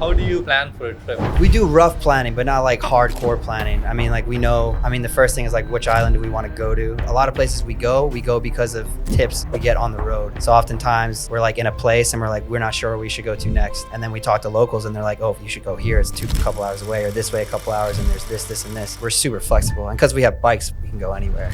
How do you plan for a trip? We do rough planning, but not like hardcore planning. I mean, like we know, the first thing is like which island do we want to go to? A lot of places we go because of tips we get on the road. So oftentimes we're like in a place and we're like, we're not sure where we should go to next. And then we talk to locals and they're like, oh, you should go here. It's a couple hours away, or this way a couple hours, and there's this, and this. We're super flexible. And because we have bikes, we can go anywhere.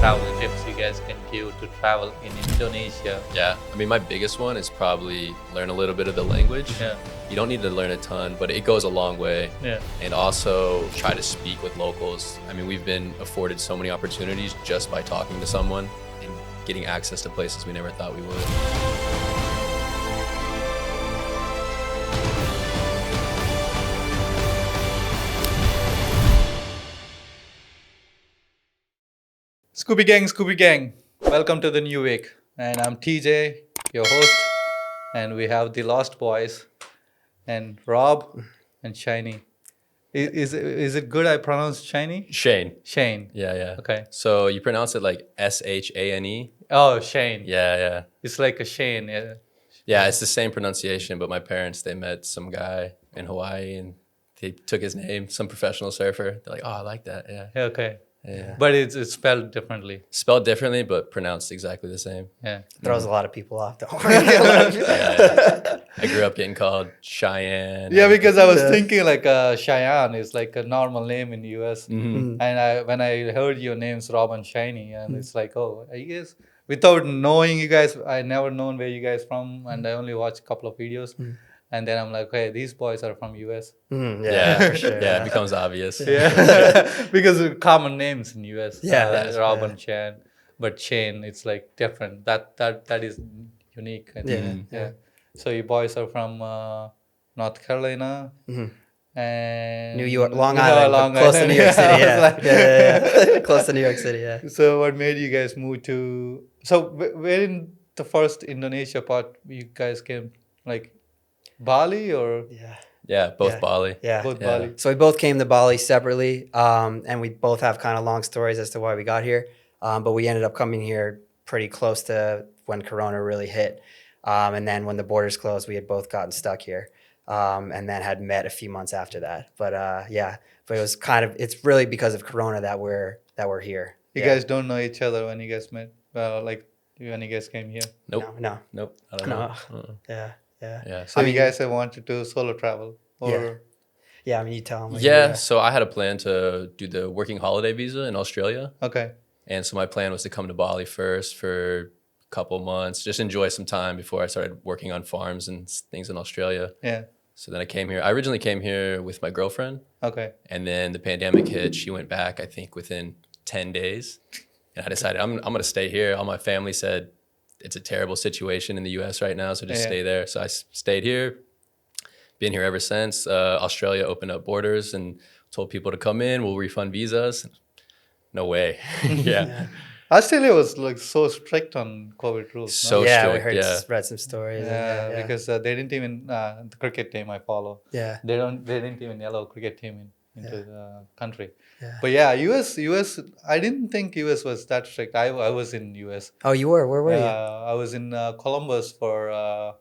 Travel tips you guys can give to travel in Indonesia? Yeah, I mean, my biggest one is probably learn a little bit of the language. Yeah. You don't need to learn a ton, but it goes a long way. Yeah. And also try to speak with locals. I mean, we've been afforded so many opportunities just by talking to someone and getting access to places we never thought we would. Scoopy Gang. Welcome to the new week. And I'm TJ, your host. And we have the Lost Boys and Rob and Shiny. Is it good I pronounce Shiny? Shane. Shane. Yeah. Okay. So you pronounce it like Shane? Oh, Shane. Yeah. It's like a Shane. Yeah. Yeah, it's the same pronunciation, but my parents, they met some guy in Hawaii and they took his name, some professional surfer. They're like, oh, I like that. Yeah. Okay. Yeah. But it's spelled differently. Spelled differently, but pronounced exactly the same. Yeah. Throws a lot of people off, don't worry. Yeah. I grew up getting called Cheyenne. Yeah, because I was thinking like Cheyenne is like a normal name in the US. Mm-hmm. And when I heard your names, Rob and Shiny, and it's like, oh, I guess without knowing you guys, I never known where you guys from, and I only watched a couple of videos. And then I'm like, hey, these boys are from US. Yeah, for sure. Yeah, it becomes obvious. Yeah, because of common names in US. Yeah, Rob and Chan, but Shane, it's like different. That is unique. I think. Yeah. So you boys are from North Carolina. And New York, Long Island, Long close Island. to New York City. Yeah, Like- yeah. Close to New York City. Yeah. So what made you guys move to? So where in the first Indonesia part you guys came? Like Bali or Yeah, both Yeah. Bali. Yeah. both Yeah. Bali? So we both came to Bali separately, and we both have kind of long stories as to why we got here. But we ended up coming here pretty close to when Corona really hit. And then when the borders closed, we had both gotten stuck here, and then had met a few months after that. But but it was it's really because of Corona that we're here. You guys don't know each other when you guys met. Like when you guys came here. Nope. No. Nope. I don't No. know. Uh-uh. Yeah. Yeah. So you guys have wanted to solo travel or Yeah. I mean, you tell them. Yeah, so I had a plan to do the working holiday visa in Australia. okay. And so my plan was to come to Bali first for a couple months, just enjoy some time before I started working on farms and things in Australia. Yeah. So then I came here. I originally came here with my girlfriend. Okay. And then the pandemic hit. She went back, I think, within 10 days. And I decided I'm going to stay here. All my family said it's a terrible situation in the U.S. right now, so just stay there. So I stayed here, been here ever since. Australia opened up borders and told people to come in. We'll refund visas. No way. Yeah. Australia was like so strict on COVID rules. So yeah, we strict, read some stories. yeah, because they didn't even the cricket team I follow. Yeah. They didn't even allow cricket team into the country. Yeah. But yeah, US. I didn't think US was that strict. I was in US. Oh, you were? Where were you? I was in Columbus for a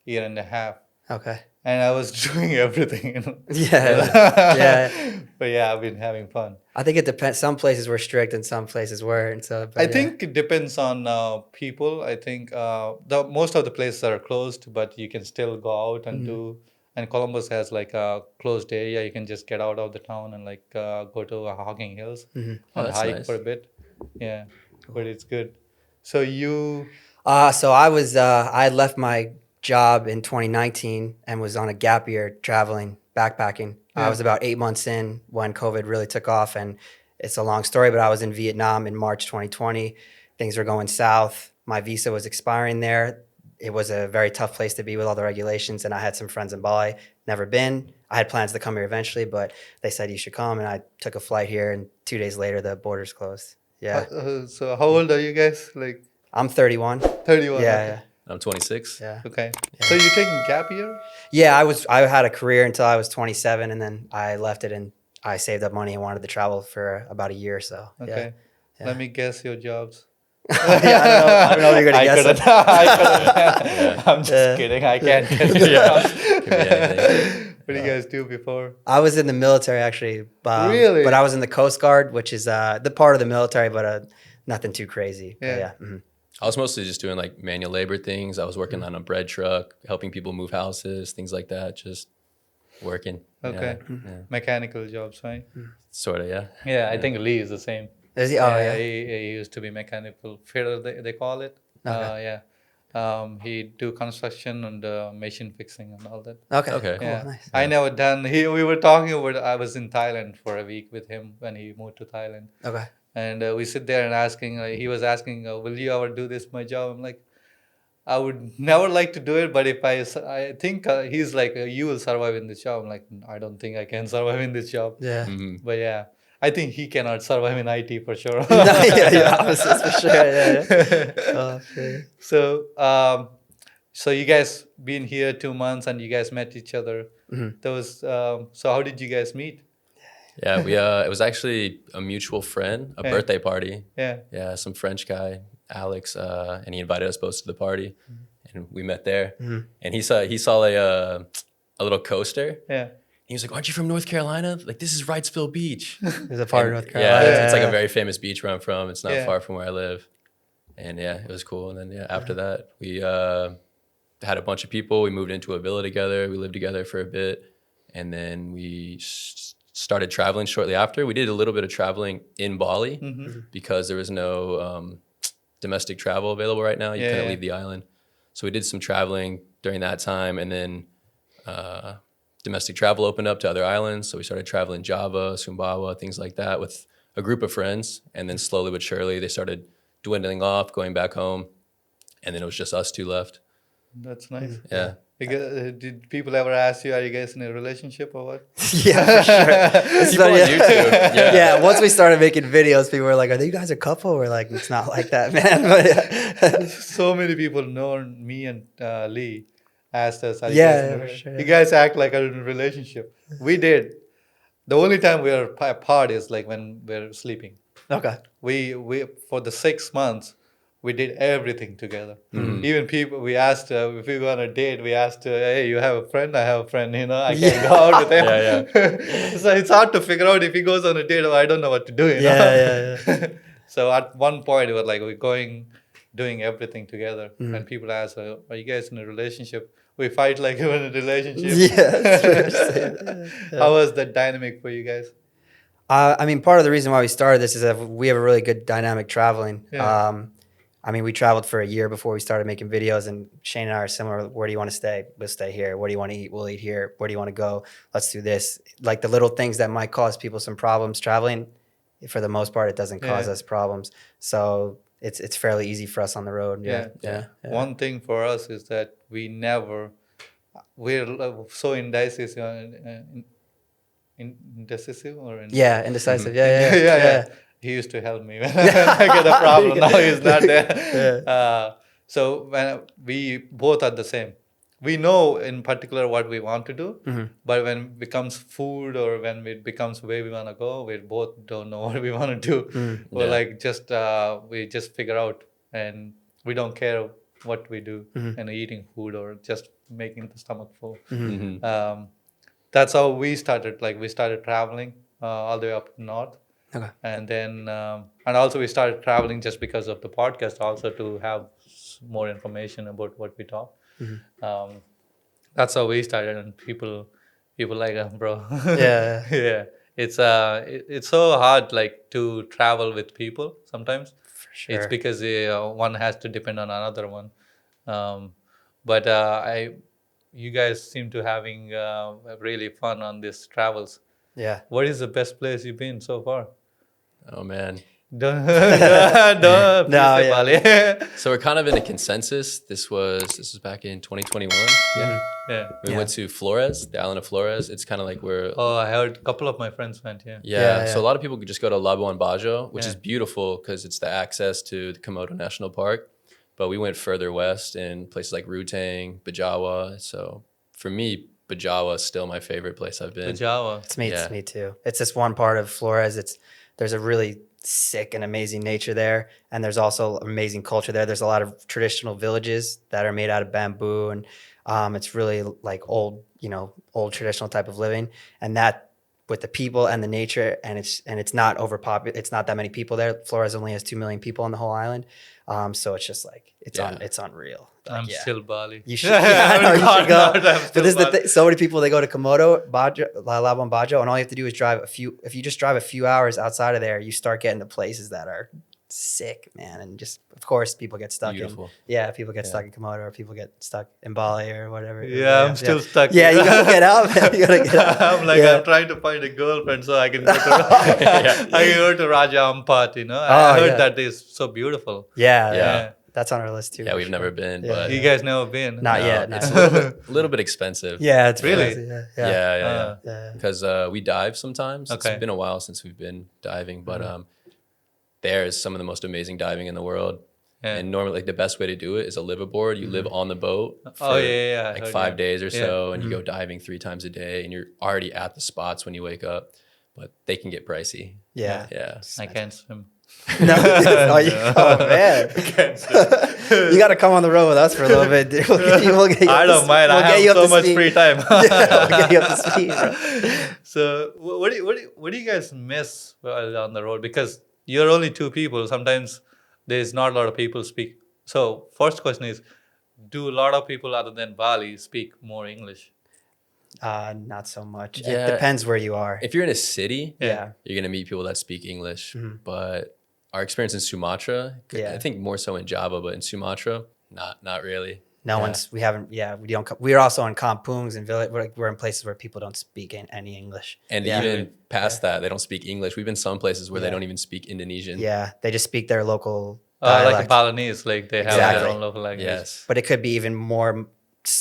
year and a half, Okay. and I was doing everything. Yeah. Yeah. But yeah, I've been having fun. I think it depends. Some places were strict and some places weren't. So, but I yeah. think it depends on people. I think the most of the places are closed, but you can still go out and do. And Columbus has like a closed area. You can just get out of the town and like go to Hocking Hills and that's hike nice. for a bit. Yeah, but it's good. So you, So I had left my job in 2019 and was on a gap year traveling, backpacking. I was about 8 months in when COVID really took off, and it's a long story, but I was in Vietnam in March 2020. Things were going south. My visa was expiring there. It was a very tough place to be with all the regulations, and I had some friends in Bali, never been. I had plans to come here eventually, but they said you should come, and I took a flight here, and 2 days later, the borders closed. Yeah. so how old are you guys? Like I'm 31. 31. Yeah. I'm 26. Yeah. Okay. So you're taking gap year? Yeah, I had a career until I was 27, and then I left it, and I saved up money and wanted to travel for about a year or so. Okay. Yeah. Let me guess your jobs. I don't know if you're gonna I guess couldn't. it. I couldn't. I'm just kidding. I can't guess it. Yeah. Could be anything. What did you guys do before? I was in the military actually, Really? but I was in the Coast Guard, which is the part of the military, but nothing too crazy. But Yeah. yeah. Mhm. I was mostly just doing like manual labor things. I was working on a bread truck, helping people move houses, things like that. Just working. Okay. Yeah. Mechanical jobs, right? Sort of, yeah. Yeah, I think Lee is the same. Is he? Oh yeah. He used to be mechanical fitter, they call it. Okay. Yeah. He do construction and machine fixing and all that. Okay. Okay. Cool. Yeah. Nice. I never done. We were talking about. I was in Thailand for a week with him when he moved to Thailand, Okay. and we sit there and asking. He was asking, "Will you ever do this? My job?" I'm like, I would never like to do it, but if I think he's like, you will survive in this job. I'm like, I don't think I can survive in this job. Yeah. Hmm. But yeah, I think he cannot survive in IT for sure. yeah. Opposites for sure. Yeah. Oh, sure. So you guys been here 2 months and you guys met each other. Mhm. That was so. How did you guys meet? Yeah, we it was actually a mutual friend, a Yeah. birthday party. Yeah. Yeah, some French guy, Alex, and he invited us both to the party, and we met there. And he saw a little coaster. Yeah. He was like, "Aren't you from North Carolina? Like, this is Wrightsville Beach." There's a part of And, North Carolina. Yeah, it's like a very famous beach where I'm from. It's not Yeah. far from where I live. And yeah, it was cool. And then yeah, after that, we had a bunch of people. We moved into a villa together. We lived together for a bit, and then we started traveling shortly after. We did a little bit of traveling in Bali because there was no domestic travel available right now. You Yeah, couldn't yeah. leave the island. So we did some traveling during that time, and then domestic travel opened up to other islands. So we started traveling Java, Sumbawa, things like that with a group of friends. And then slowly but surely, they started dwindling off, going back home. And then it was just us two left. That's nice. Yeah. Did people ever ask you, are you guys in a relationship or what? yeah, for sure. People on YouTube. Yeah. Yeah, once we started making videos, people were like, "Are you guys a couple?" We're like, "It's not like that, man." But yeah. So many people know me and Lee asked us, are you Yeah, guys in a for sure. You guys act like you're in a relationship. We did. The only time we are apart is like when we're sleeping. Okay. We for the 6 months, we did everything together. Mm-hmm. Even people, we asked if we go on a date, we asked, hey, you have a friend? I have a friend. I can't go out with him. Yeah, So it's hard to figure out if he goes on a date. I don't know what to do. Yeah. So at one point, it was like we're doing everything together. And people ask, are you guys in a relationship? We fight like we're in a relationship. Yeah, that's fair to say that. How was that dynamic for you guys? I mean, part of the reason why we started this is that we have a really good dynamic traveling. Yeah. I mean, we traveled for a year before we started making videos, and Shane and I are similar. Where do you want to stay? We'll stay here. What do you want to eat? We'll eat here. Where do you want to go? Let's do this. Like the little things that might cause people some problems traveling, for the most part, it doesn't cause Yeah. us problems. So it's fairly easy for us on the road. Yeah. One thing for us is that we're so indecisive, indecisive or Indecisive. Yeah. He used to help me when I get a problem. Now he's not there. So when we both are the same, we know in particular what we want to do, but when it becomes food or when it becomes where we want to go, we both don't know what we want to do. We're like we just figure out, and we don't care what we do and eating food or just making the stomach full. That's how we started. Like we started traveling all the way up north. Okay. And then, and also we started traveling just because of the podcast, also to have more information about what we talk. That's how we started, and people like, bro. Yeah. Yeah. It's so hard, like, to travel with people sometimes. For sure. It's because one has to depend on another one. But you guys seem to having really fun on these travels. Yeah. What is the best place you've been so far? Oh man. Don't No, say yeah. Bali. So we're kind of in a consensus. This was back in 2021. Yeah. Yeah. We went to Flores, the island of Flores. It's kind of like we're Oh, I heard a couple of my friends went. Yeah. yeah. So Yeah. a lot of people could just go to Labuan Bajo, which Yeah. is beautiful because it's the access to the Komodo National Park. But we went further west in places like Rutang, Bajawa. So for me, Bajawa is still my favorite place I've been. The Java. It's me Yeah. too. It's this one part of Flores. There's a really sick and amazing nature there, and there's also amazing culture there. There's a lot of traditional villages that are made out of bamboo, and it's really like old, old traditional type of living, and that with the people and the nature, and it's not overpopulated. It's not that many people there. Flores only has 2 million people on the whole island, so it's just like it's unreal. Like, I'm still Bali. You should. Yeah, I know, you should go. I'm But still this is the Bali. thing. So many people, they go to Komodo, Labuan Bajo, and all you have to do is drive if you just drive a few hours outside of there, you start getting to places that are sick, man. And just, of course, people get stuck Beautiful. people get stuck in Komodo, or people get stuck in Bali or whatever. Yeah, I'm still stuck. Yeah, you gotta get out, man. You gotta get out. I'm like, Yeah. I'm trying to find a girlfriend so I can go to, I can go to Raja Ampat, I heard yeah. that is so beautiful. Yeah, Yeah. that's on our list too. Yeah, for we've sure. never been, Yeah. but You guys never been? Not no, yet. it's no. a little bit expensive. Yeah, it's Really? crazy, Yeah. Yeah. Yeah. Because we dive sometimes. Okay. It's been a while since we've been diving, but there is some of the most amazing diving in the world. Yeah. And normally, like the best way to do it is a liveaboard. You live on the boat for Oh, yeah, I like heard 5 that. days or Yeah. so, and you go diving 3 times a day, and you're already at the spots when you wake up. But they can get pricey. Yeah. Yeah. I can't swim. No, oh man, you got to come on the road with us for a little bit, dude. We'll get you up I to don't mind. we'll I get you have up so to much speed. free time. Yeah, we'll get you up to speed, bro. So, what do you guys miss while on the road? Because you're only 2 people. Sometimes there's not a lot of people speak. So, first question is, do a lot of people other than Bali speak more English? Not so much. Yeah. It depends where you are. If you're in a city, Yeah. you're gonna meet people that speak English. Mhm. But our experience in Sumatra, Yeah. I think more so in Java, but in Sumatra, not really. No Yeah. one's. We haven't. Yeah, we don't. We're also in kampungs and village. We're in places where people don't speak any English. And Yeah. even past that, they don't speak English. We've been some places where Yeah. they don't even speak Indonesian. Yeah, they just speak their local Like a dialect. Balinese, like they have Exactly. their own local language. Yes. But it could be even more,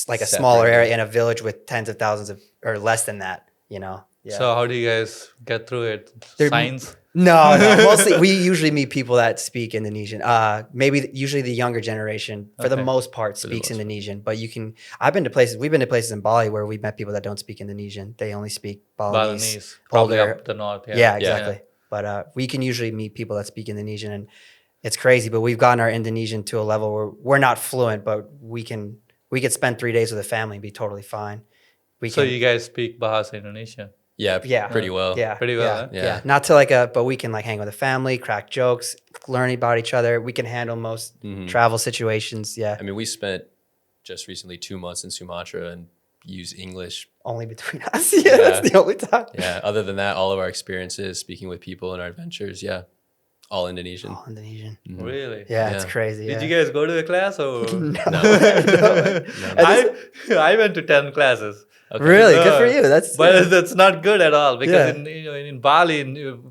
like a smaller Separated. area in a village with tens of thousands of, or less than that. Yeah. So, how do you guys get through it? They're- Signs? No, mostly we usually meet people that speak Indonesian. Maybe usually the younger generation, for the Okay. most part, the speaks most part. Indonesian. But we've been to places in Bali where we've met people that don't speak Indonesian. They only speak Balinese. Balinese, probably older- up the north. Yeah, exactly. But we can usually meet people that speak Indonesian, and it's crazy. But we've gotten our Indonesian to a level where we're not fluent, but we could spend 3 days with a family and be totally fine. So, you guys speak Bahasa Indonesia? Yeah. Pretty well. Yeah, Pretty well, Yeah, huh? Yeah. Not to but we can hang with the family, crack jokes, learn about each other. We can handle most travel situations. Yeah, I mean, we spent just recently 2 months in Sumatra and use English. only between us. Yeah, that's the only time. Yeah. Other than that, all of our experiences speaking with people and our adventures, all Indonesian. Oh, Indonesian. Really? Yeah, it's Yeah. crazy. Did yeah. you guys go to a class or? No. I went to 10 classes. Okay. Really good for you. That's But that's not good at all because Yeah. in Bali,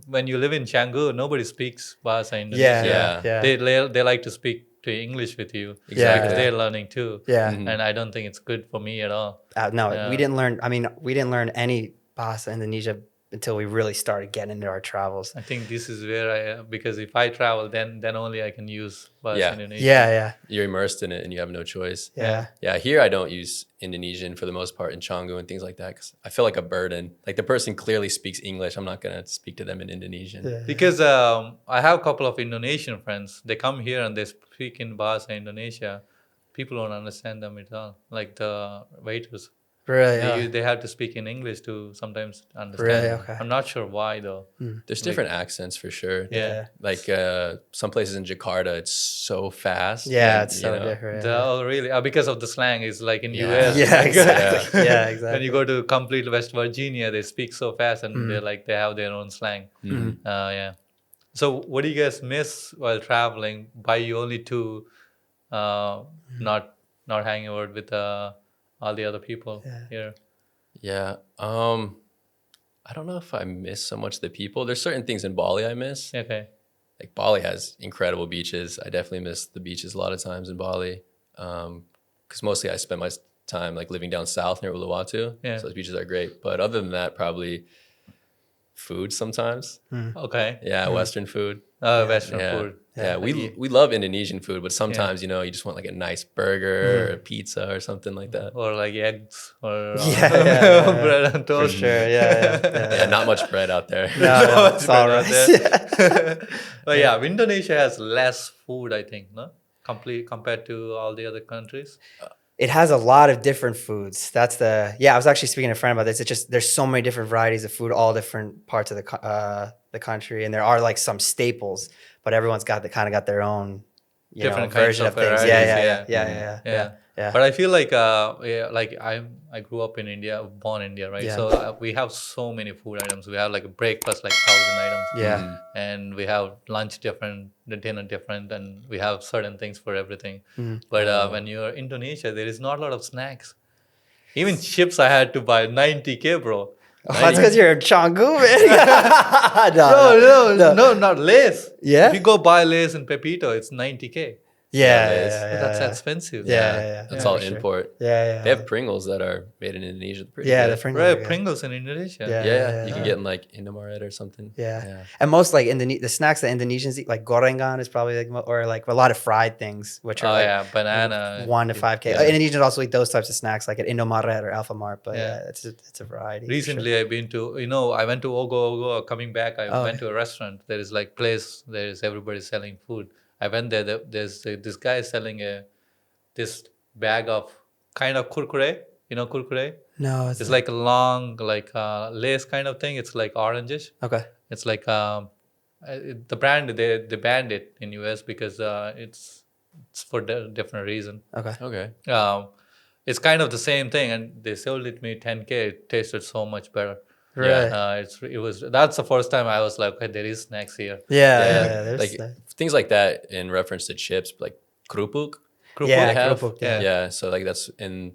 when you live in Canggu, nobody speaks Bahasa Indonesia. yeah. They like to speak to English with you Yeah. because they're learning too. Yeah. And I don't think it's good for me at all. No, Yeah. we didn't learn. I mean, we didn't learn any Bahasa Indonesia until we really started getting into our travels. I think this is where because if I travel, then only I can use Bahasa Yeah. Indonesia. Yeah. You're immersed in it and you have no choice. Yeah. Yeah, here I don't use Indonesian for the most part in Canggu and things like that because I feel like a burden. Like the person clearly speaks English. I'm not going to speak to them in Indonesian. Yeah. Because I have a couple of Indonesian friends. They come here and they speak in Bahasa Indonesia. People don't understand them at all. Like the waiters, Really? they have to speak in English to sometimes understand. Really? Okay. I'm not sure why though. There's different accents for sure. Yeah. Like some places in Jakarta, it's so fast. Yeah, and, it's you so know, different. Oh, really? Because of the slang is like in Yeah. US. Yeah, like, exactly. Yeah, When exactly. you go to complete West Virginia, they speak so fast and they're like they have their own slang. Mhm. Yeah. So what do you guys miss while traveling? By you only 2, not hanging out with all the other people here. Yeah. I don't know if I miss so much the people. There's certain things in Bali I miss. Okay. Like Bali has incredible beaches. I definitely miss the beaches a lot of times in Bali. Because mostly I spend my time like living down south near Uluwatu. Yeah. So those beaches are great. But other than that, probably food sometimes. Okay. Yeah, Western food. Western Yeah. food. Yeah, we love Indonesian food, but sometimes you just want like a nice burger or a pizza or something like that. Or like eggs or bread and For toast. sure. Yeah. Yeah, not much bread out there. No, Much it's all bread out rice. there. But yeah, Indonesia has less food, I think, no? Compared to all the other countries. It has a lot of different foods. I was actually speaking to a friend about this. It's just there's so many different varieties of food, all different parts of the country, and there are like some staples, but everyone's got their own Different kinds version of of things. varieties, Yeah. But I feel like like I grew up in India, born in India, right? Yeah. So we have so many food items. We have like a breakfast like 1,000 items. Yeah. And we have lunch different, the dinner different, and we have certain things for everything. Mm-hmm. But when you're Indonesia, there is not a lot of snacks. Even chips I had to buy 90K, bro. Oh, that's because you're in Canggu, man. No, not Lay's. Yeah? If you go buy Lay's in Pepito, it's 90K. Yeah. That's expensive. Yeah. That's Yeah, all for sure. import. Yeah. They have Pringles that are made in Indonesia. Pretty Yeah, good. the Pringles. Right, are good. Pringles in Indonesia. Yeah. Yeah, you can get in like Indomaret or something. Yeah. And most like the snacks that Indonesians eat, like gorengan is probably like, or like a lot of fried things, which are Oh like yeah, banana. 1 to 5K. Yeah. Indonesians also eat those types of snacks like at Indomaret or Alfamart, but Yeah. it's a variety. for Recently, I've been to, I went to Ogo. Coming back, I went to a restaurant. There is like place. There is everybody selling food. I went there. There's this guy selling this bag of kind of kurkure. You know kurkure? sure. No, It's like a long, like lace kind of thing. It's like orangish. okay. It's like the brand they banned it in US because it's for different reason. Okay. Okay. It's kind of the same thing, and they sold it me 10K. It tasted so much better. Right. That's the first time I was like, okay, there is snacks here. Yeah. There's Like things like that in reference to chips, like krupuk. Yeah, they have. krupuk, yeah. Yeah. So like that's in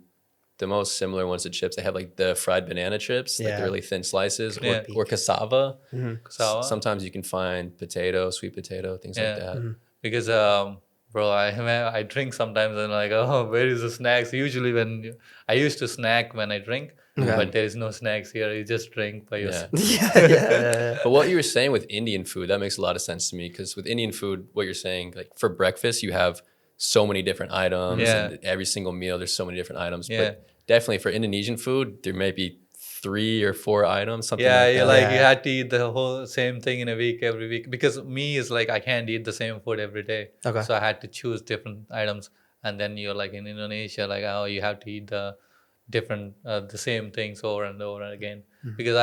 the most similar ones to chips. They have like the fried banana chips, like Yeah. the really thin slices, Yeah. or cassava. Cassava. Sometimes you can find potato, sweet potato, things like that. Because bro, I drink sometimes and like, oh, where is the snacks? Usually I used to snack when I drink, but there is no snacks here. You just drink by yourself. yeah. But what you were saying with Indian food, that makes a lot of sense to me, because with Indian food, what you're saying, like for breakfast, you have so many different items, and every single meal there's so many different items. Yeah. But definitely for Indonesian food, there may be 3 or 4 items, something Yeah, like you that. like you had to eat the whole same thing in a week every week, because me is like I can't eat the same food every day. Okay. So I had to choose different items, and then you're like in Indonesia, like oh you have to eat the different the same things over and over again. Because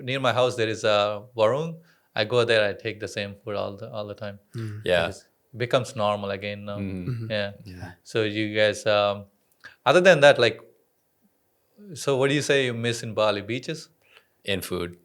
near my house there is a warung. I go there, I take the same food all the time. Yeah. Because it becomes normal again now. Mhm. Yeah. So you guys, other than that, like, so what do you say you miss in Bali? Beaches? And food.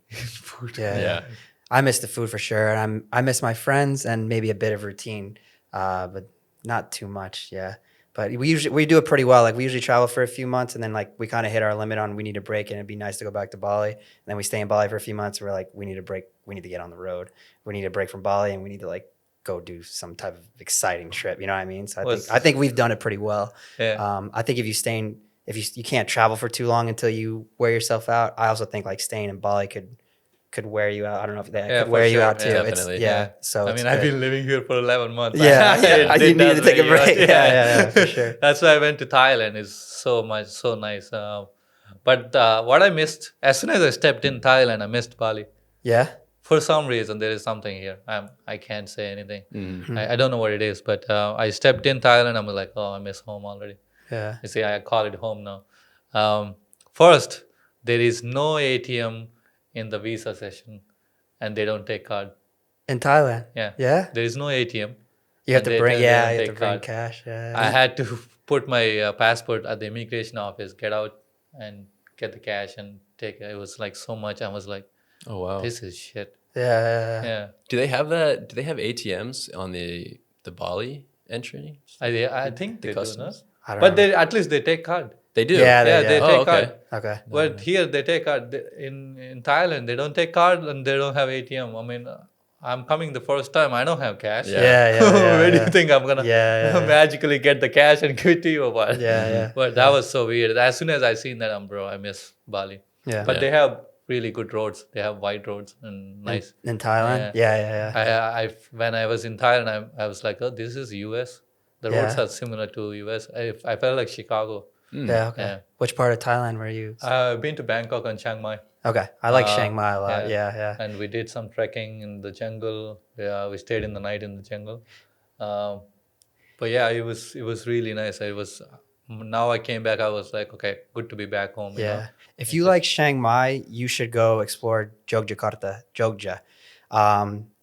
Yeah. I miss the food for sure. And I miss my friends and maybe a bit of routine, but not too much. Yeah. But we do it pretty well. Like we usually travel for a few months, and then like we kind of hit our limit on we need a break, and it'd be nice to go back to Bali. And then we stay in Bali for a few months. And we're like, we need a break. We need to get on the road. We need a break from Bali, and we need to like go do some type of exciting trip. You know what I mean? So I think we've done it pretty well. Yeah. I think if you can't travel for too long until you wear yourself out. I also think like staying in Bali could wear you out. I don't know if that could for wear you sure. out too. Yeah, It's, definitely. yeah. So I it's mean, I've good. been living here for 11 months. Yeah, It you need to does take a wear you out. break. Yeah, for sure. That's why I went to Thailand. It's so nice. But what I missed, as soon as I stepped in Thailand, I missed Bali. Yeah. For some reason, there is something here. I can't say anything. I don't know what it is, but I stepped in Thailand. I'm like, oh, I miss home already. Yeah. You see, I call it home now. First, there is no ATM in the visa session, and they don't take card. In Thailand. Yeah. Yeah. There is no ATM. You have And to bring. they Yeah. don't You have take to bring card. cash. Yeah. I had to put my passport at the immigration office, get out and get the cash and take it. It was like so much. I was like, Oh, wow. this is shit. Yeah. Yeah. Do they have that? Do they have ATMs on the Bali entry? I think The they do, no? customs? I don't But know. they at least they take card. They do. Yeah, Yeah, they Oh, take okay. card. Okay. But here they take card. In Thailand, they don't take card and they don't have ATM. I mean, I'm coming the first time. I don't have cash. Yeah. Where do you think I'm gonna Yeah. magically get the cash and give it to you or what? Yeah. But that was so weird. As soon as I seen that, bro, I miss Bali. Yeah. But Yeah. they have really good roads. They have wide roads and nice. In Thailand. Yeah. Yeah. When I was in Thailand, I was like, oh, this is US. The roads Yeah. are similar to US. I felt like Chicago. Yeah. Okay. Yeah. Which part of Thailand were you? I've been to Bangkok and Chiang Mai. Okay. I like Uh, Chiang Mai a lot. yeah. Yeah. And we did some trekking in the jungle. Yeah, we stayed in the night in the jungle. But yeah, it was really nice. It was now I came back. I was like, okay, good to be back home. You know? Yeah. If you like Chiang Mai, you should go explore Jogjakarta, Jogja.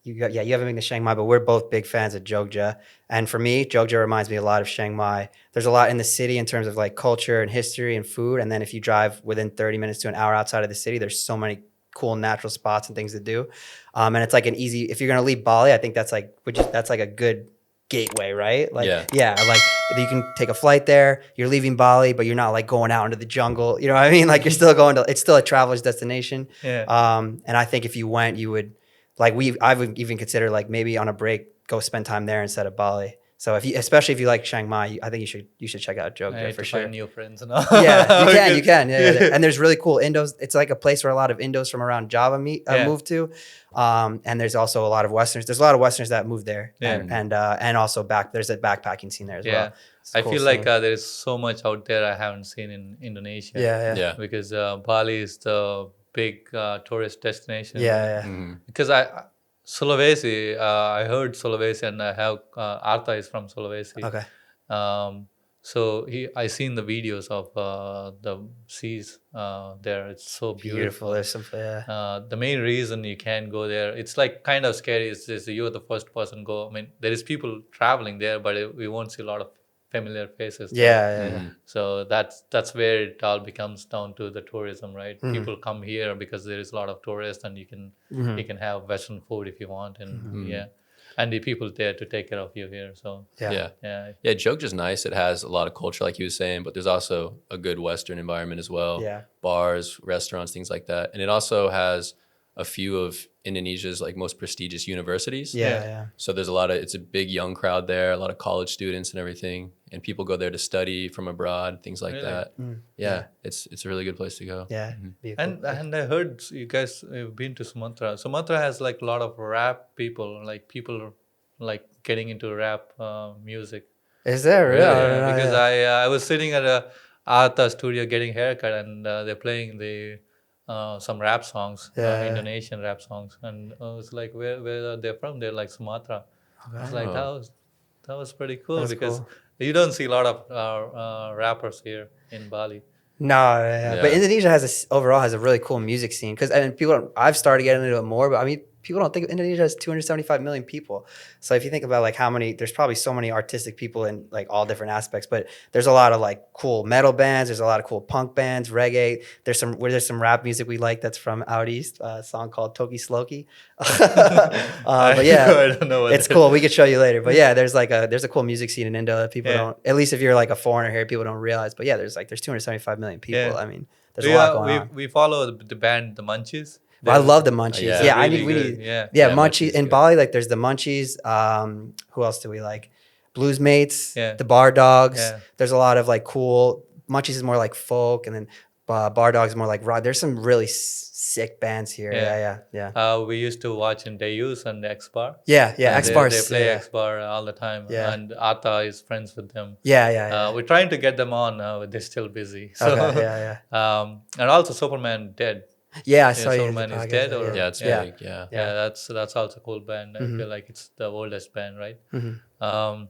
You haven't been to Chiang Mai, but we're both big fans of Jogja. And for me, Jogja reminds me a lot of Chiang Mai. There's a lot in the city in terms of like culture and history and food. And then if you drive within 30 minutes to an hour outside of the city, there's so many cool natural spots and things to do. And it's like an easy, if you're going to leave Bali, I think that's like a good gateway, right? Like, like you can take a flight there, you're leaving Bali, but you're not like going out into the jungle. You know what I mean? Like you're still it's still a traveler's destination. Yeah. And I think if you went, you would I would even consider like maybe on a break, go spend time there instead of Bali. So especially if you like Chiang Mai, I think you should check out I Jogja had for to sure. find new friends and all. Yeah, you can. Yeah. And there's really cool Indos. It's like a place where a lot of Indos from around Java move to. And there's also a lot of Westerners. There's a lot of Westerners that move there. Yeah. And also there's a backpacking scene there as well. It's a I cool feel like scene. there is so much out there I haven't seen in Indonesia. Yeah. Because Bali is the big tourist destination. Yeah. Because Sulawesi, I heard Sulawesi, and I have Artha is from Sulawesi. Okay. So I seen the videos of the seas there. It's so beautiful. There's some The main reason you can't go there, it's like kind of scary. Is you're the first person go. I mean, there is people traveling there, but we won't see a lot of familiar faces. Yeah. So that's where it all becomes down to the tourism, right? People come here because there is a lot of tourists, and you can have Western food if you want, and and the people there to take care of you here. So Yeah, Jogja's nice. It has a lot of culture, like you were saying, but there's also a good Western environment as well. Yeah. Bars, restaurants, things like that. And it also has a few of Indonesia's like most prestigious universities. Yeah. So there's it's a big young crowd there, a lot of college students and everything. And people go there to study from abroad, things like that. Yeah, it's a really good place to go. Yeah. And I heard you guys have been to Sumatra. Sumatra has like a lot of rap people, like people like getting into rap music. Is there really? Yeah, because I was sitting at a Artha studio getting haircut, and they're playing some rap songs, Indonesian rap songs, and I was like, where are they from? They're like Sumatra. I was like, that was pretty cool. That's because cool. you don't see a lot of rappers here in Bali. No, but Indonesia overall has a really cool music scene because I've started getting into it more, but I mean people don't think Indonesia has 275 million people. So if you think about like how many, there's probably so many artistic people in like all different aspects, but there's a lot of like cool metal bands. There's a lot of cool punk bands, reggae. There's some rap music we like that's from out east, a song called Toki Sloki. But yeah, I don't know what it's cool. We could show you later. But yeah, there's a cool music scene in Indo that people don't, at least if you're like a foreigner here, people don't realize. But yeah, there's 275 million people. Yeah. I mean, there's a lot going on. We follow the band, the Munchies. I love the Munchies. Yeah, I really need we good. need Yeah, Munchies Munchies in good. Bali. Like there's the Munchies. Who else do we like? Blues Mates. Yeah. The Bar Dogs. Yeah. There's a lot of like cool. Munchies is more like folk, and then Bar Dogs is more like rock. There's some really sick bands here. Yeah. We used to watch in Deus and X Bar. Yeah. And X Bar. They play X Bar all the time. Yeah. And Ata is friends with them. Yeah. We're trying to get them on, but they're still busy. So, Okay. Yeah. And also Superman Dead. Yeah. I saw you. Superman is dead, or Yeah, it's Yeah. big. Yeah. that's also a cool band. I feel like it's the oldest band, right? Mhm.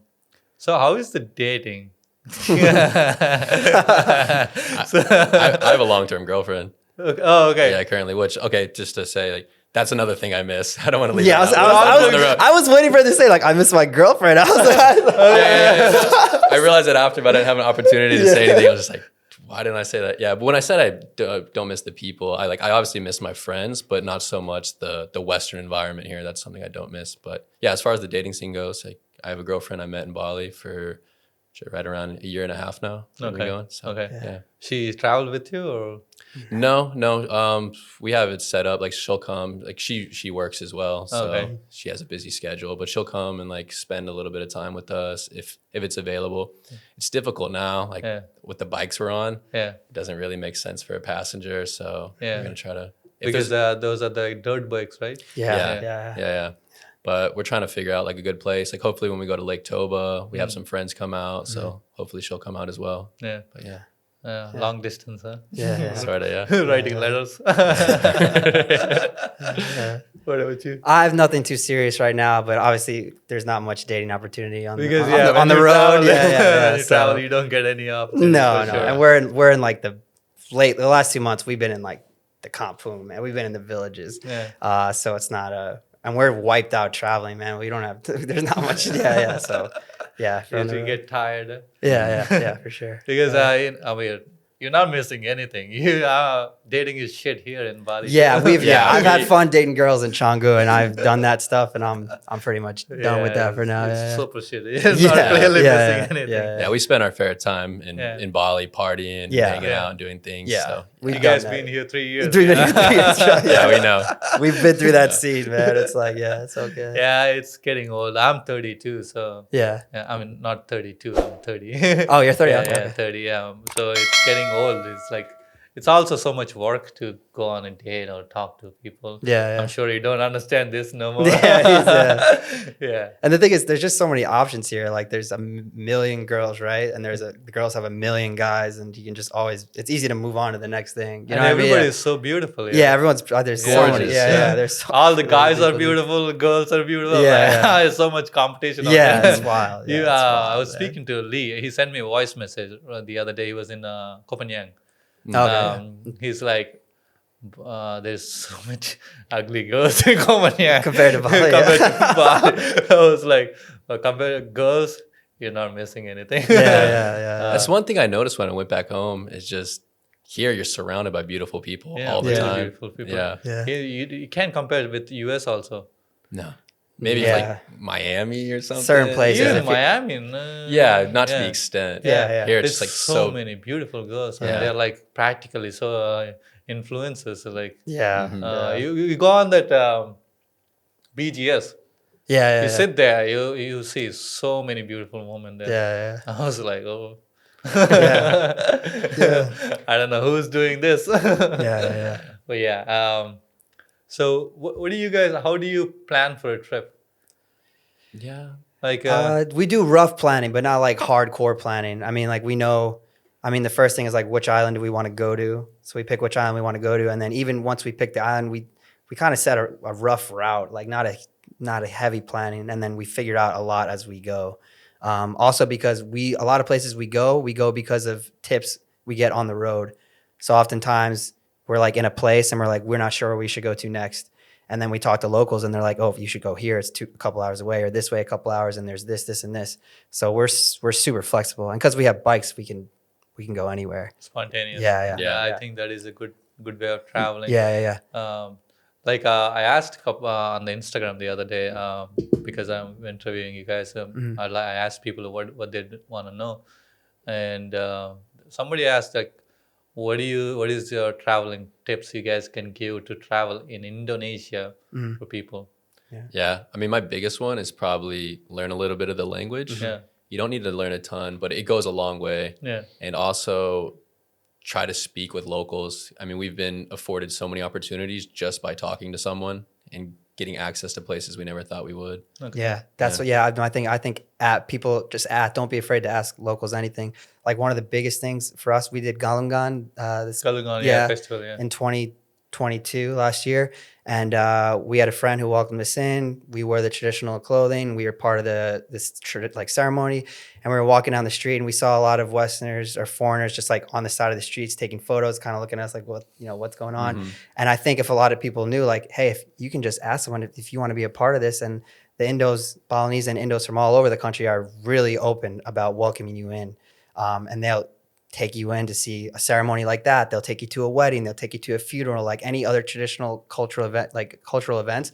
So how is the dating? I have a long-term girlfriend. Oh, okay. Yeah, currently. Just to say, like, that's another thing I miss. I don't want to leave. Yeah. it out. I was waiting for her to say like I miss my girlfriend. I was like, Yeah. I realized that after, but I didn't have an opportunity to say anything. I was just like, why didn't I say that? Yeah, but when I said I don't miss the people, I obviously miss my friends, but not so much the Western environment here. That's something I don't miss. But yeah, as far as the dating scene goes, like, I have a girlfriend I met in Bali for right around a year and a half now. We've been going, so, yeah. She traveled with you, or? No. We have it set up. Like, she'll come. Like, she works as well, so she has a busy schedule. But she'll come and like spend a little bit of time with us if it's available. It's difficult now, like with the bikes we're on. Yeah. It doesn't really make sense for a passenger, so we're gonna try to. because those are the dirt bikes, right? Yeah. But we're trying to figure out like a good place. Like hopefully when we go to Lake Toba, we have some friends come out. So hopefully she'll come out as well. Yeah. But yeah. Long distance, huh? Yeah. Sort of, yeah. Writing letters. What about you? I have nothing too serious right now, but obviously there's not much dating opportunity on Because on the when you road. travel, when you So- travel, you don't get any opportunity. No, for no, sure. and we're in like the last 2 months we've been in like the kampung, man. We've been in the villages. Yeah. So it's not and we're wiped out traveling, man. We don't have there's not much. So yeah, Yes, you get tired. yeah, for sure. Because I mean, you're not missing anything. You are dating is shit here in Bali. Yeah, Yeah, I've had fun dating girls in Canggu, and I've done that stuff, and I'm pretty much done with that for now. It's Yeah, super shitty. It's not really missing anything. Yeah, we spend our fair time Yeah. in Bali partying, hanging out, and doing things. Yeah. So We've You done guys that. been here 3 years. 3 years, yeah, we know. We've been through that scene, man. It's like, yeah, it's okay. Yeah, it's getting old. I'm 32, so Yeah. I mean not 32. I'm 30. Oh, you're 30. Yeah, Okay. yeah, 30. Yeah. So it's getting old. It's like it's also so much work to go on a date or talk to people. Yeah, I'm sure you don't understand this no more. Yeah. Yeah. And the thing is, there's just so many options here. Like, there's a million girls, right? And the girls have a million guys, and you can just always. It's easy to move on to the next thing. You know And what I mean? everybody is so beautiful. Yeah, everyone's there's so many. Gorgeous. Yeah, there's so All the many guys are people. beautiful, girls are beautiful. Yeah, Like, there's so much competition. out Yeah, there. it's wild. Yeah, You, it's wild, I was man. speaking to Lee. He sent me a voice message the other day. He was in Copenhagen. Okay. He's like, there's so much ugly girls in Copenhagen Compared to Bali, Compared yeah. to Bali. I was like, compared to girls, you're not missing anything. Yeah. That's one thing I noticed when I went back home is just here you're surrounded by beautiful people all the really time. beautiful people. Yeah. Yeah. You can't compare it with US also. No. Maybe Yeah. like Miami or something. Certain places. Even if in you- Miami. Yeah, not to the extent. Yeah. Here There's it's like so many beautiful girls. And Yeah. they're like practically so influencers. Like Yeah. you go on that BGS. Yeah. You sit there, you see so many beautiful women there. Yeah. I was like, oh. Yeah. I don't know who's doing this. Yeah. But yeah. So what do you guys? How do you plan for a trip? Yeah. Like We do rough planning, but not like hardcore planning. I mean, like we know. I mean, the first thing is like which island do we want to go to? So we pick which island we want to go to, and then even once we pick the island, we kind of set a rough route, like not a heavy planning, and then we figured out a lot as we go. Also, because a lot of places we go because of tips we get on the road. So oftentimes we're like in a place and we're like, we're not sure where we should go to next. And then we talk to locals and they're like, oh, you should go here. It's a couple hours away, or this way a couple hours, and there's this, and this. So we're super flexible. And because we have bikes, we can go anywhere. spontaneous. Yeah. I think that is a good way of traveling. Yeah. Like I asked a couple, on the Instagram the other day because I'm interviewing you guys. I asked people what they want to know, and somebody asked like, what is your traveling tips you guys can give to travel in Indonesia for people? Yeah. I mean, my biggest one is probably learn a little bit of the language. Yeah. You don't need to learn a ton, but it goes a long way. Yeah. And also try to speak with locals. I mean, we've been afforded so many opportunities just by talking to someone and getting access to places we never thought we would. Okay. Yeah, that's what. Yeah, I think don't be afraid to ask locals anything. Like one of the biggest things for us, we did Galungan Galungan, festival. Yeah. in 2022 last year, and we had a friend who welcomed us in. We wore the traditional clothing. We were part of this ceremony, and we were walking down the street, and we saw a lot of Westerners or foreigners just like on the side of the streets taking photos, kind of looking at us like, what's going on? And I think if a lot of people knew, like, hey, if you can just ask someone if you want to be a part of this, and the Balinese and Indos from all over the country are really open about welcoming you in, and they'll take you in to see a ceremony like that. They'll take you to a wedding. They'll take you to a funeral, like any other traditional cultural events.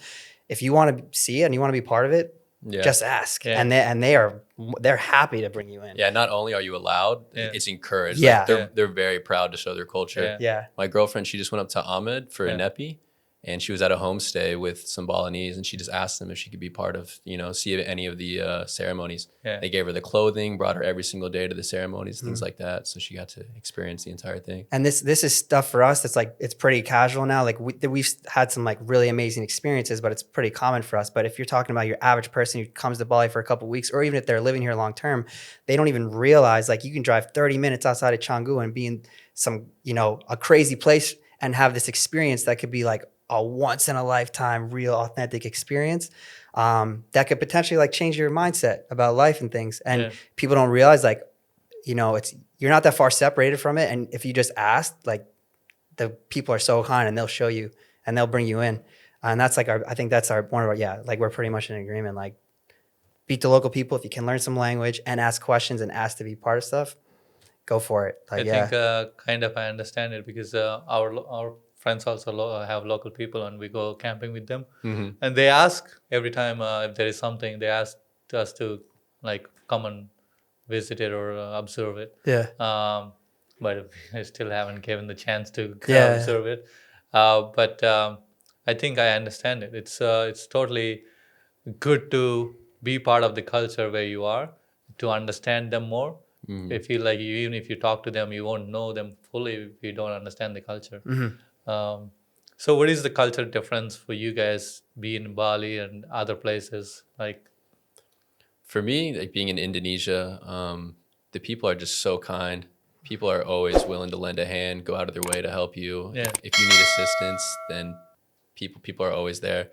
If you want to see it and you want to be part of it, just ask. Yeah. And they're happy to bring you in. Yeah, not only are you allowed, it's encouraged. Yeah. Like they're very proud to show their culture. Yeah. Yeah. My girlfriend, she just went up to Ahmed for a nepi, and she was at a homestay with some Balinese, and she just asked them if she could be part of, see any of the ceremonies. Yeah. They gave her the clothing, brought her every single day to the ceremonies, things like that. So she got to experience the entire thing. And this is stuff for us that's like, it's pretty casual now. Like we've had some like really amazing experiences, but it's pretty common for us. But if you're talking about your average person who comes to Bali for a couple of weeks, or even if they're living here long term, they don't even realize like you can drive 30 minutes outside of Canggu and be in some, a crazy place and have this experience that could be like a once in a lifetime, real authentic experience. That could potentially like change your mindset about life and things. And people don't realize like, you're not that far separated from it. And if you just ask, like the people are so kind and they'll show you and they'll bring you in. And that's like I think that's one of our, like we're pretty much in agreement. Like beat the local people. If you can learn some language and ask questions and ask to be part of stuff, go for it. Like, I think kind of I understand it because our friends also have local people and we go camping with them. And they ask every time if there is something, they ask us to like come and visit it or observe it. But I still haven't given the chance to observe it. But I think I understand it. It's totally good to be part of the culture where you are, to understand them more. I feel like even if you talk to them, you won't know them fully if you don't understand the culture. So what is the culture difference for you guys being in Bali and other places? Like, for me, like being in Indonesia, the people are just so kind. People are always willing to lend a hand, go out of their way to help you. If you need assistance, then people are always there.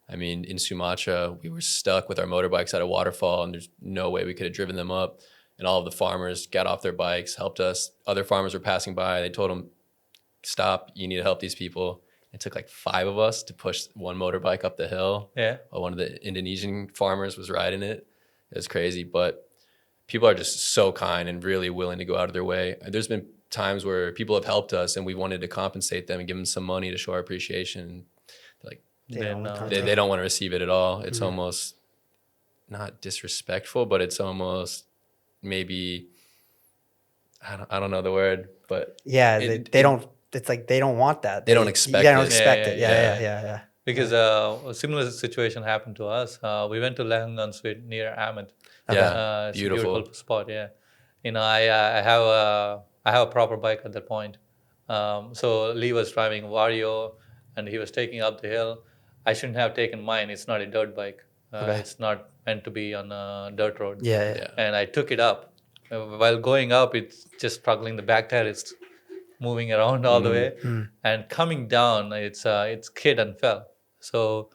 I mean, in Sumatra, we were stuck with our motorbikes at a waterfall, and there's no way we could have driven them up. And all of the farmers got off their bikes, helped us. Other farmers were passing by. They told them, stop, you need to help these people. It took like 5 of us to push one motorbike up the hill. While one of the Indonesian farmers was riding it. It was crazy, but people are just so kind and really willing to go out of their way. There's been times where people have helped us and we wanted to compensate them and give them some money to show our appreciation. Like they don't want to receive it at all. It's almost not disrespectful, but it's almost maybe, I don't know the word, but they don't. It's like they don't want that. They don't expect it. They don't expect it. Yeah. Because a similar situation happened to us. We went to Langan Sweet near Ahmed. Yeah, it's a beautiful spot. Yeah, I have a proper bike at that point. So Lee was driving Vario, and he was taking up the hill. I shouldn't have taken mine. It's not a dirt bike. It's not meant to be on a dirt road. And I took it up. While going up, it's just struggling. The back tire is moving around all the way, and coming down, it's skid and fell. So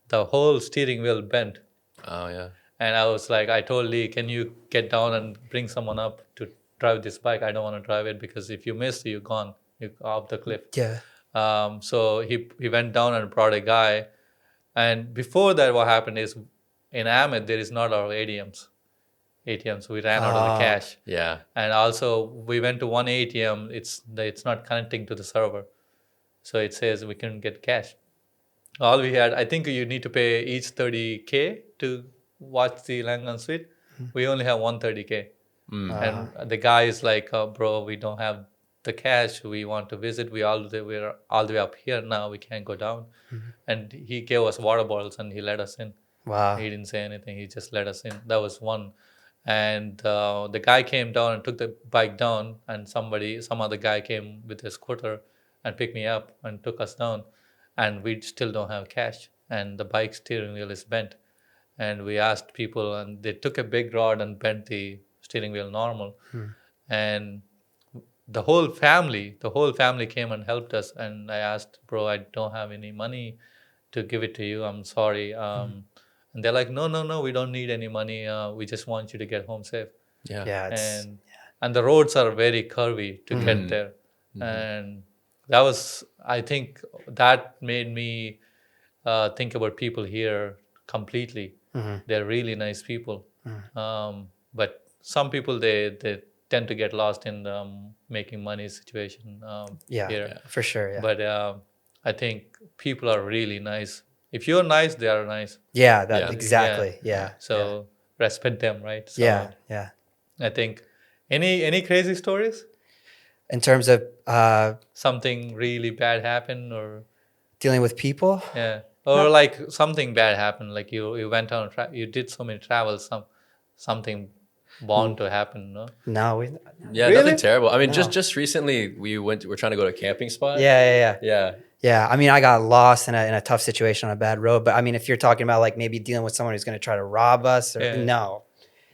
the whole steering wheel bent. And I was like, I told Lee, can you get down and bring someone up to drive this bike? I don't want to drive it because if you miss, you're gone. You're off the cliff. So he went down and brought a guy. And before that, what happened is in Ahmed, there is not our ATMs. We ran out of the cash. And also we went to one ATM. It's not connecting to the server. So it says we couldn't get cash. All we had, I think you need to pay each 30K to watch the Langan Suite. We only have 130K. And the guy is like, bro, we don't have the cash. We want to visit. We're all the way up here now. We can't go down. And he gave us water bottles and he let us in. He didn't say anything. He just let us in. That was one. And the guy came down and took the bike down, and some other guy came with a scooter and picked me up and took us down. And we still don't have cash, and the bike steering wheel is bent. And we asked people, and they took a big rod and bent the steering wheel normal. And the whole family came and helped us. And I asked, bro, I don't have any money to give it to you. I'm sorry. And they're like, no, we don't need any money. We just want you to get home safe. And the roads are very curvy to get there. And that was, I think, that made me think about people here completely. They're really nice people. But some people, they tend to get lost in the making money situation here. For sure. But I think people are really nice. If you're nice, they are nice. Exactly. So respect them, right? So I think any crazy stories? In terms of Something really bad happened, or Dealing with people. Yeah. Or like something bad happened, like you went on you did so many travels, something bound to happen, no? No, we. Yeah, Really? nothing terrible. I mean, No. just recently we're trying to go to a camping spot. Yeah. Yeah. Yeah, I mean, I got lost in a tough situation on a bad road. But I mean, if you're talking about like maybe dealing with someone who's going to try to rob us, or Yeah. no.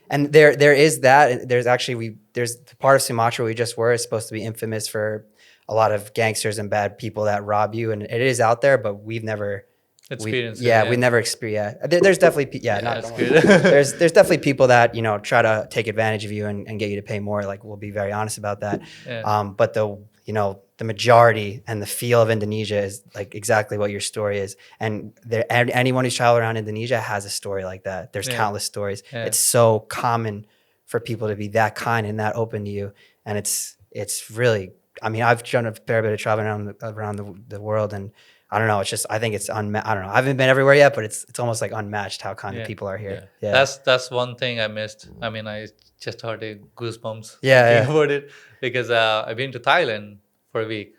And there is that. And there's actually there's the part of Sumatra we just were is supposed to be infamous for a lot of gangsters and bad people that rob you, and it is out there, but we've never. Experience it, Yeah, we never experienced. There's definitely That's not good. there's definitely people that try to take advantage of you and get you to pay more. Like we'll be very honest about that. Yeah. But the majority and the feel of Indonesia is like exactly what your story is. And anyone who's traveled around Indonesia has a story like that. There's Yeah. countless stories. Yeah. It's so common for people to be that kind and that open to you. And it's really, I mean, I've done a fair bit of traveling around the world, and I don't know. It's just I think it's I don't know. I haven't been everywhere yet, but it's almost like unmatched how kind Yeah. of people are here. Yeah. Yeah. That's one thing I missed. I mean, I just had a goosebumps Yeah, thinking about it, because I've been to Thailand for a week.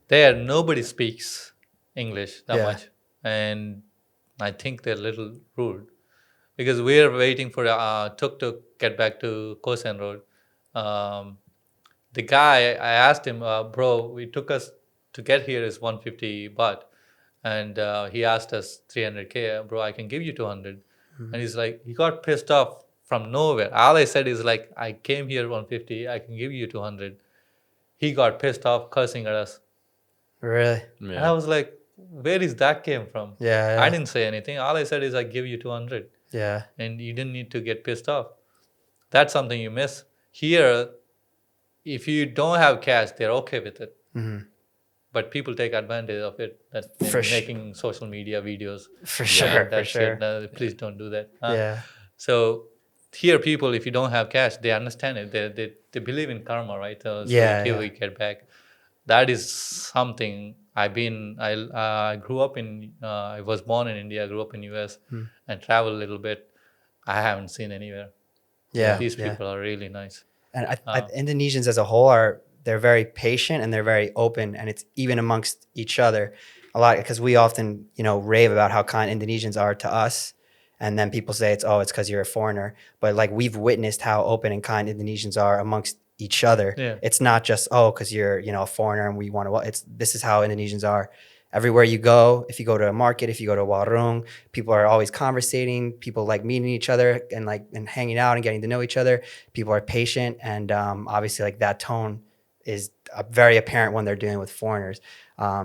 There, nobody speaks English that Yeah. much, and I think they're a little rude, because we're waiting for tuk tuk get back to Kosen Road. Um, the guy, I asked him, bro, we took us to get here is 150 baht, and he asked us 300k, bro, I can give you 200. And he's like, he got pissed off from nowhere. All I said is like, I came here 150, I can give you 200. He got pissed off, cursing at us. Really. And I Yeah. was like, where is that came from? Yeah. I didn't say anything. All I said is I give you 200, Yeah. and you didn't need to get pissed off. That's something you miss. Here, if you don't have cash, they're okay with it. Hmm. But people take advantage of it. That For making social media videos. For sure. For That sure. shit. No, please don't do that. Yeah. So here, people, if you don't have cash, they understand it. They believe in karma, right? So Yeah, you yeah. we get back. That is something I grew up in. I was born in India. I grew up in US and traveled a little bit. I haven't seen anywhere. Yeah. These yeah. people are really nice. And Indonesians as a whole they're very patient and they're very open, and it's even amongst each other a lot, because we often rave about how kind Indonesians are to us, and then people say it's because you're a foreigner, but like we've witnessed how open and kind Indonesians are amongst each other. Yeah. It's not just because you're a foreigner and we want to. This is how Indonesians are. Everywhere you go, if you go to a market, if you go to a warung, people are always conversating. People like meeting each other and hanging out and getting to know each other. People are patient, and obviously like that tone is very apparent when they're dealing with foreigners.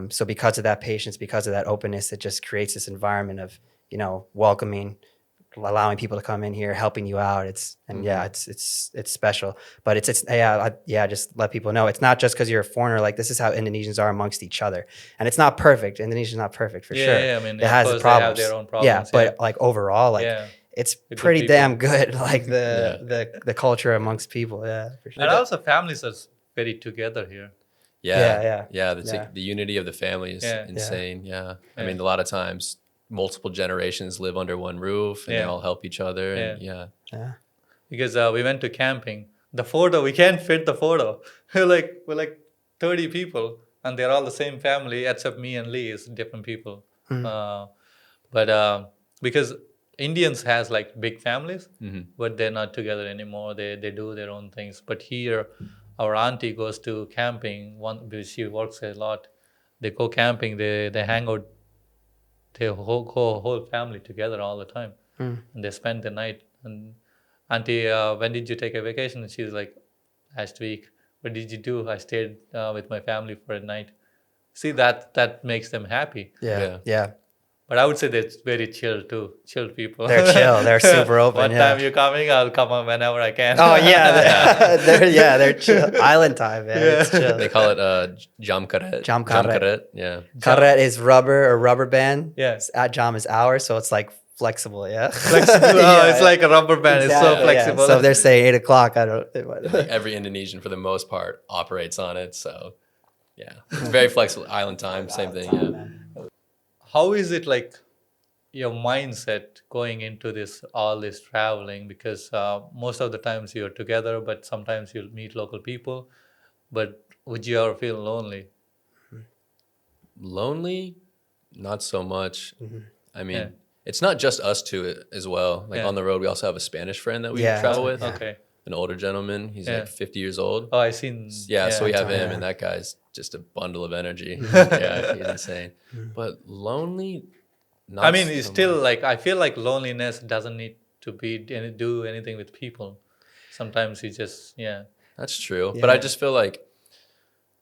So because of that patience, because of that openness, it just creates this environment of welcoming, allowing people to come in here, helping you out. It's special. But just let people know it's not just because you're a foreigner. Like this is how Indonesians are amongst each other, and it's not perfect. Indonesia's not perfect for sure. Yeah, I mean, it has of its course they have problems. their own problems. Yeah, but like overall, like Yeah. it's Good pretty people. damn good. Like the culture amongst people. Yeah, for sure. And also families are very together here. Yeah. Yeah. The unity of the family is Yeah. insane. Yeah. I Yeah. mean, a lot of times multiple generations live under one roof and they Yeah. all help each other. And Yeah. Yeah. Because we went to camping. The photo, we can't fit the photo. we're like 30 people, and they're all the same family except me and Lee is different people. But because Indians has like big families, but they're not together anymore. They do their own things. But here, our auntie goes to camping. Because she works a lot. They go camping. They hang out. They whole family together all the time, and they spend the night. And auntie, when did you take a vacation? And she's like, last week. What did you do? I stayed with my family for a night. See, that makes them happy. Yeah. But I would say they're very chill too. Chill people. They're chill. They're super open. What yeah. time you coming? I'll come on whenever I can. Oh yeah, they're chill. Island time, man. It's chill. They call it jam karet. Jam karet. Yeah. Karet is rubber or rubber band. Yeah. Jam is hours, so it's like flexible. Yeah. Flexible. It's like a rubber band. It's so Exactly, flexible. Yeah. So if they're saying 8 o'clock, I don't. Every Indonesian, for the most part, operates on it. So, yeah, it's very flexible. Island time, same thing. Yeah. How is it like your mindset going into all this traveling? Because most of the times you're together, but sometimes you'll meet local people. But would you ever feel lonely? Lonely? Not so much. I mean, Yeah. it's not just us two as well. Like Yeah. on the road, we also have a Spanish friend that we Yeah, travel that's with. right, Okay. An older gentleman. He's Yeah. like 50 years old. Oh, I seen. Yeah, so we have Antonio, him, yeah. and that guy's just a bundle of energy. Yeah, he's insane. But lonely, not I mean, it's so still much. like I feel like loneliness doesn't need to do anything with people. Sometimes you just That's true. But I Yeah. just feel like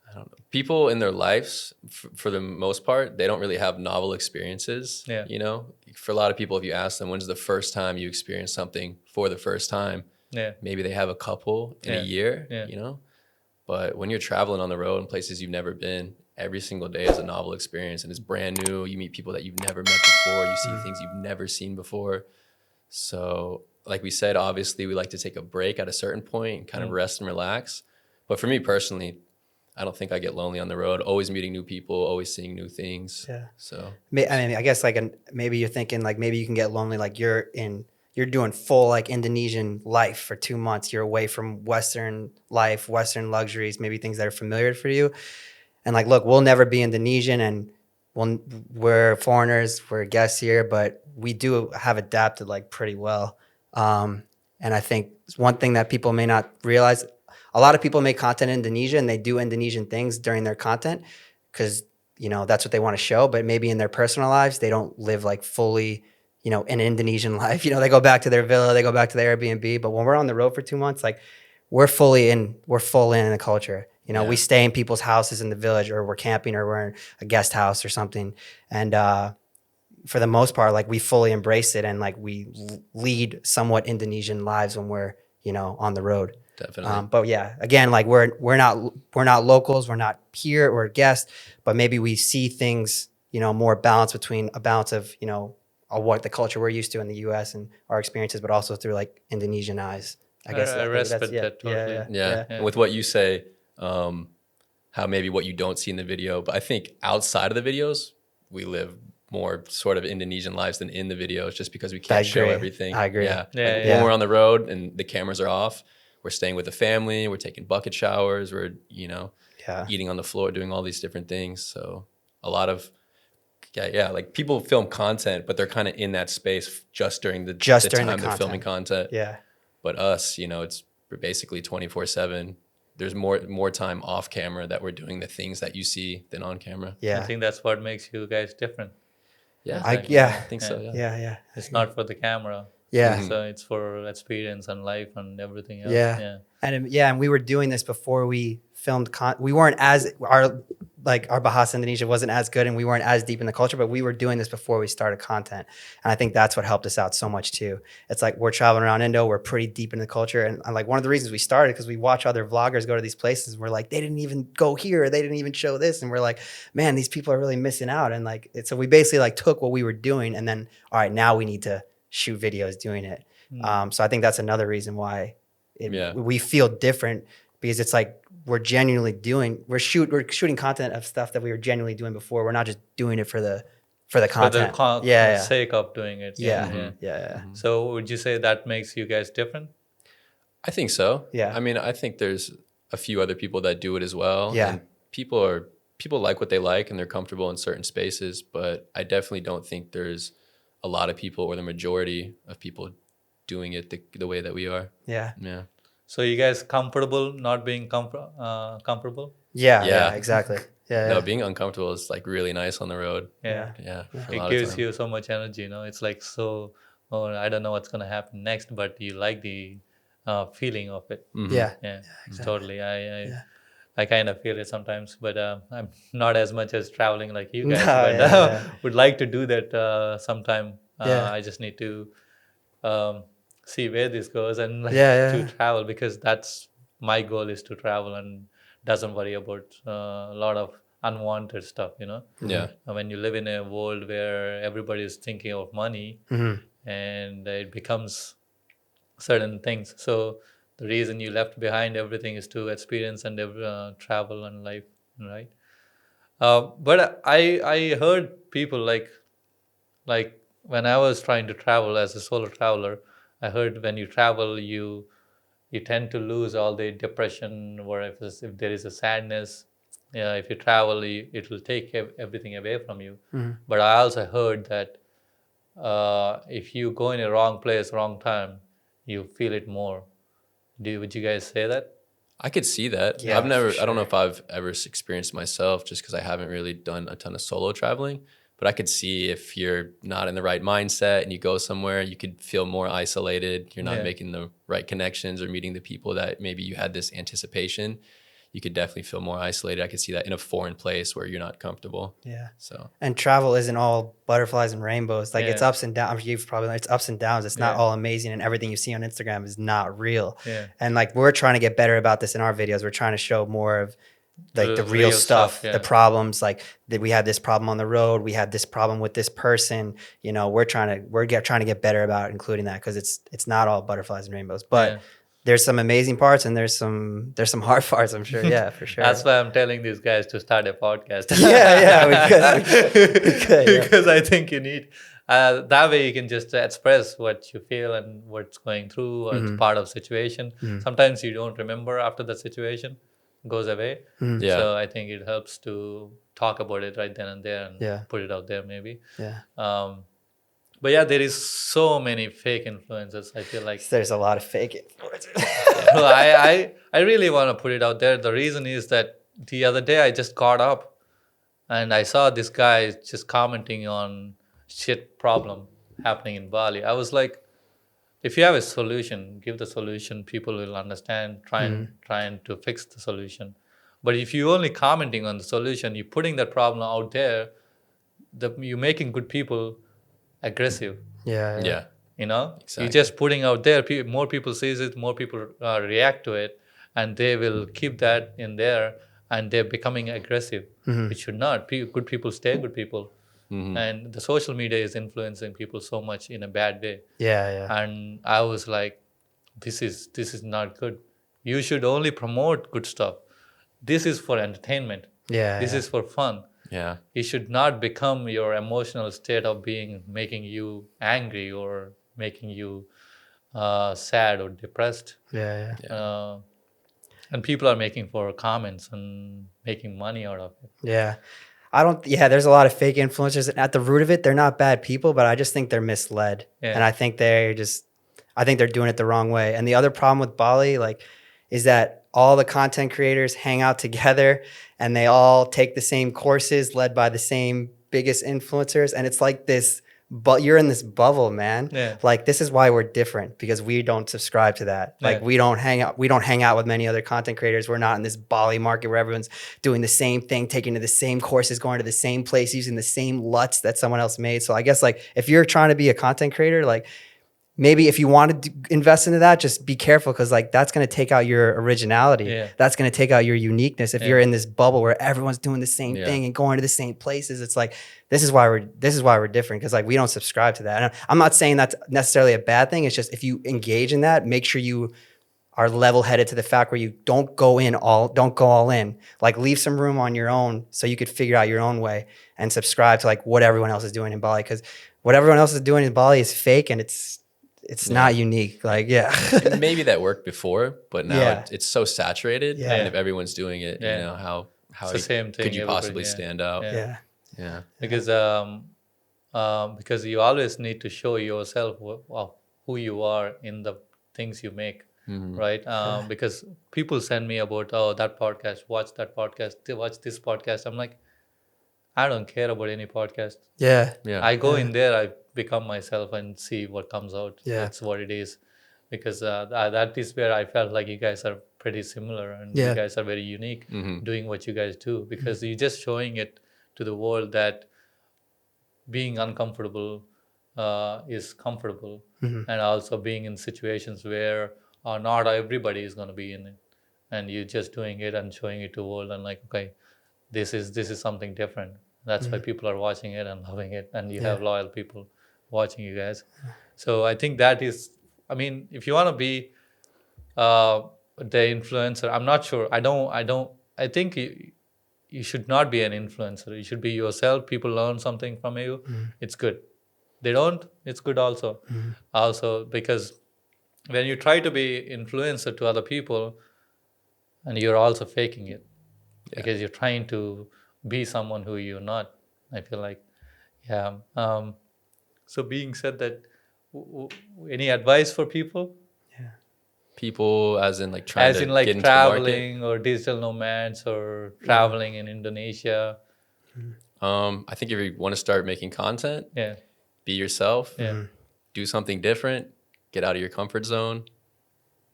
I don't know. People in their lives, for the most part, they don't really have novel experiences. Yeah. You know, for a lot of people, if you ask them when's the first time you experienced something for the first time, yeah maybe they have a couple in a Yeah. year. Yeah. You know, but when you're traveling on the road in places you've never been, every single day is a novel experience and it's brand new. You meet people that you've never met before. You see things you've never seen before. So, like we said, obviously we like to take a break at a certain point and kind of rest and relax. But for me personally, I don't think I get lonely on the road. Always meeting new people, always seeing new things. Yeah. So I mean, I guess like maybe you're thinking like maybe you can get lonely like you're doing full like Indonesian life for 2 months. You're away from Western life, Western luxuries, maybe things that are familiar for you. And like, look, we'll never be Indonesian, and we're foreigners, we're guests here, but we do have adapted like pretty well. And I think one thing that people may not realize, a lot of people make content in Indonesia and they do Indonesian things during their content because, that's what they want to show. But maybe in their personal lives, they don't live like fully, an Indonesian life. They go back to their villa, they go back to their Airbnb. But when we're on the road for 2 months, like we're full in the culture. We stay in people's houses in the village, or we're camping, or we're in a guest house or something. And for the most part, like we fully embrace it, and like we lead somewhat Indonesian lives when we're on the road. definitely. But yeah, again, like we're not locals, we're not here, we're guests, but maybe we see things more balanced between a balance of what the culture we're used to in the U.S. and our experiences, but also through like Indonesian eyes. I guess I think respect yeah, that totally. yeah, Yeah. yeah. And with what you say, how maybe what you don't see in the video, but I think outside of the videos, we live more sort of Indonesian lives than in the videos just because we can't show agree. everything. I agree. Yeah. Yeah, Like yeah. when we're on the road and the cameras are off, we're staying with the family, we're taking bucket showers, we're, Yeah. eating on the floor, doing all these different things. So a lot of, like people film content, but they're kind of in that space just during the Just the during the time they're filming content. Yeah. But us, it's basically 24/7. There's more time off camera that we're doing the things that you see than on camera. I Yeah. think that's what makes you guys different. Yeah, I I think so. Yeah. Yeah. Yeah. It's not for the camera. Yeah. So it's for experience and life and everything else. Yeah. Yeah. And we were doing this before we filmed. We weren't as our Bahasa Indonesia wasn't as good, and we weren't as deep in the culture. But we were doing this before we started content, and I think that's what helped us out so much too. It's like we're traveling around Indo, we're pretty deep in the culture, and like one of the reasons we started because we watch other vloggers go to these places. And we're like, they didn't even go here, they didn't even show this, and we're like, man, these people are really missing out. And like, so we basically like took what we were doing, and then all right, now we need to shoot videos doing it. So I think that's another reason why we feel different, because it's like we're shooting content of stuff that we were genuinely doing before. We're not just doing it for the content. For the sake of doing it. Yeah. So would you say that makes you guys different? I think so. Yeah. I mean, I think there's a few other people that do it as well. Yeah. And people like what they like and they're comfortable in certain spaces, but I definitely don't think there's a lot of people or the majority of people doing it the way that we are. Yeah. Yeah. So you guys comfortable not being comfortable? Yeah, exactly. Yeah. No, being uncomfortable is like really nice on the road. Yeah. Yeah. For a It lot of gives time. you so much energy, It's like so, oh, I don't know what's going to happen next, but you like the feeling of it. Mhm. Yeah. Yeah, totally. I kind of feel it sometimes, but I'm not as much as traveling like you guys. No, But yeah. would like to do that sometime. Yeah. I just need to see where this goes and like Yeah. to travel, because that's my goal, is to travel and doesn't worry about a lot of unwanted stuff. Yeah. When you live in a world where everybody is thinking of money, and it becomes certain things. So the reason you left behind everything is to experience and travel and life, right? But I heard people like when I was trying to travel as a solo traveler, I heard when you travel, you tend to lose all the depression, or if there is a sadness, Yeah, if you travel, it will take everything away from you. Mhm. But I also heard that if you go in a wrong place, wrong time, you feel it more. Would you guys say that? I could see that. Yeah, for I don't know sure. if I've ever experienced myself just because I haven't really done a ton of solo traveling. But I could see if you're not in the right mindset and you go somewhere, you could feel more isolated. You're not Yeah. making the right connections or meeting the people that maybe you had this anticipation. You could definitely feel more isolated. I could see that in a foreign place where you're not comfortable. Yeah. So And travel isn't all butterflies and rainbows. Like it's Yeah. ups and downs. You've probably it's ups and downs. It's not Yeah. all amazing, and everything you see on Instagram is not real. Yeah. And like we're trying to get better about this in our videos. We're trying to show more of like the real stuff, yeah. the problems. Like that we had this problem on the road. We had this problem with this person. You know, we're trying to get better about including that because it's not all butterflies and rainbows. But Yeah. there's some amazing parts and there's some hard parts. I'm sure. Yeah, for sure. That's why I'm telling these guys to start a podcast. yeah, we could, yeah. Because I think you need that way you can just express what you feel and what's going through or it's part of situation. Sometimes you don't remember after the situation goes away. yeah, So I think it helps to talk about it right then and there and Yeah. put it out there maybe. Yeah. But yeah, there is so many fake influencers. I feel like There's a lot of fake influencers. well, I really want to put it out there. The reason is that the other day I just got up and I saw this guy just commenting on shit problem happening in Bali. I was like, if you have a solution, give the solution. People will understand. Trying to fix the solution. But if you're only commenting on the solution, you're putting that problem out there. You're making good people aggressive. yeah. yeah. You know, Exactly. you're just putting out there. More people sees it, more people react to it, and they will keep that in there, and they're becoming aggressive. It should not. Good people stay good people, and the social media is influencing people so much in a bad way. Yeah. And I was like, this is not good. You should only promote good stuff. This is for entertainment. Yeah. This is for fun. Yeah. It should not become your emotional state of making you angry or making you sad or depressed. Yeah. And people are making for comments and making money out of it. Yeah. There's a lot of fake influencers. And at the root of it, they're not bad people, but I just think they're misled. Yeah. And I think they're doing it the wrong way. And the other problem with Bali, like, is that all the content creators hang out together and they all take the same courses led by the same biggest influencers. And it's like this, but you're in this bubble, man. Yeah. Like this is why we're different because we don't subscribe to that. Like Yeah. we don't hang out with many other content creators. We're not in this Bali market where everyone's doing the same thing, taking to the same courses, going to the same place, using the same LUTs that someone else made. So I guess like if you're trying to be a content creator, like maybe if you want to invest into that, just be careful because like that's going to take out your originality. Yeah. That's going to take out your uniqueness. If Yeah. you're in this bubble where everyone's doing the same Yeah. thing and going to the same places, it's like this is why we're different because like we don't subscribe to that. And I'm not saying that's necessarily a bad thing. It's just if you engage in that, make sure you are level-headed to the fact where you don't go all in. Like leave some room on your own so you could figure out your own way and subscribe to like what everyone else is doing in Bali because what everyone else is doing in Bali is fake and it's not unique. Like, yeah. And maybe that worked before, but now Yeah. it's so saturated. Yeah. And if everyone's doing it, Yeah. you know, how It's the same thing could you everybody, possibly yeah. stand out? Yeah. Yeah. Yeah. Because you always need to show yourself who you are in the things you make, right? Because people send me about that podcast, watch that podcast, watch this podcast. I'm like, I don't care about any podcast. Yeah. Yeah. I go in there, I become myself and see what comes out. Yeah. That's what it is. Because that is where I felt like you guys are pretty similar and Yeah. you guys are very unique doing what you guys do because you're just showing it to the world that being uncomfortable is comfortable and also being in situations where not everybody is going to be in it and you're just doing it and showing it to the world and like, okay, this is something different. That's why people are watching it and loving it and you have loyal people watching you guys. So I think that is, I mean, if you want to be the influencer, I'm not sure. I think you should not be an influencer. You should be yourself. People learn something from you. It's good. They don't, it's good also. Also, because when you try to be influencer to other people and you're also faking it. because you're trying to be someone who you're not. I feel like, yeah. So being said that, any advice for people, People, as in like trying as to in get like into the market. traveling or digital nomads or traveling in Indonesia? I think if you want to start making content, Yeah, be yourself, yeah, do something different, get out of your comfort zone,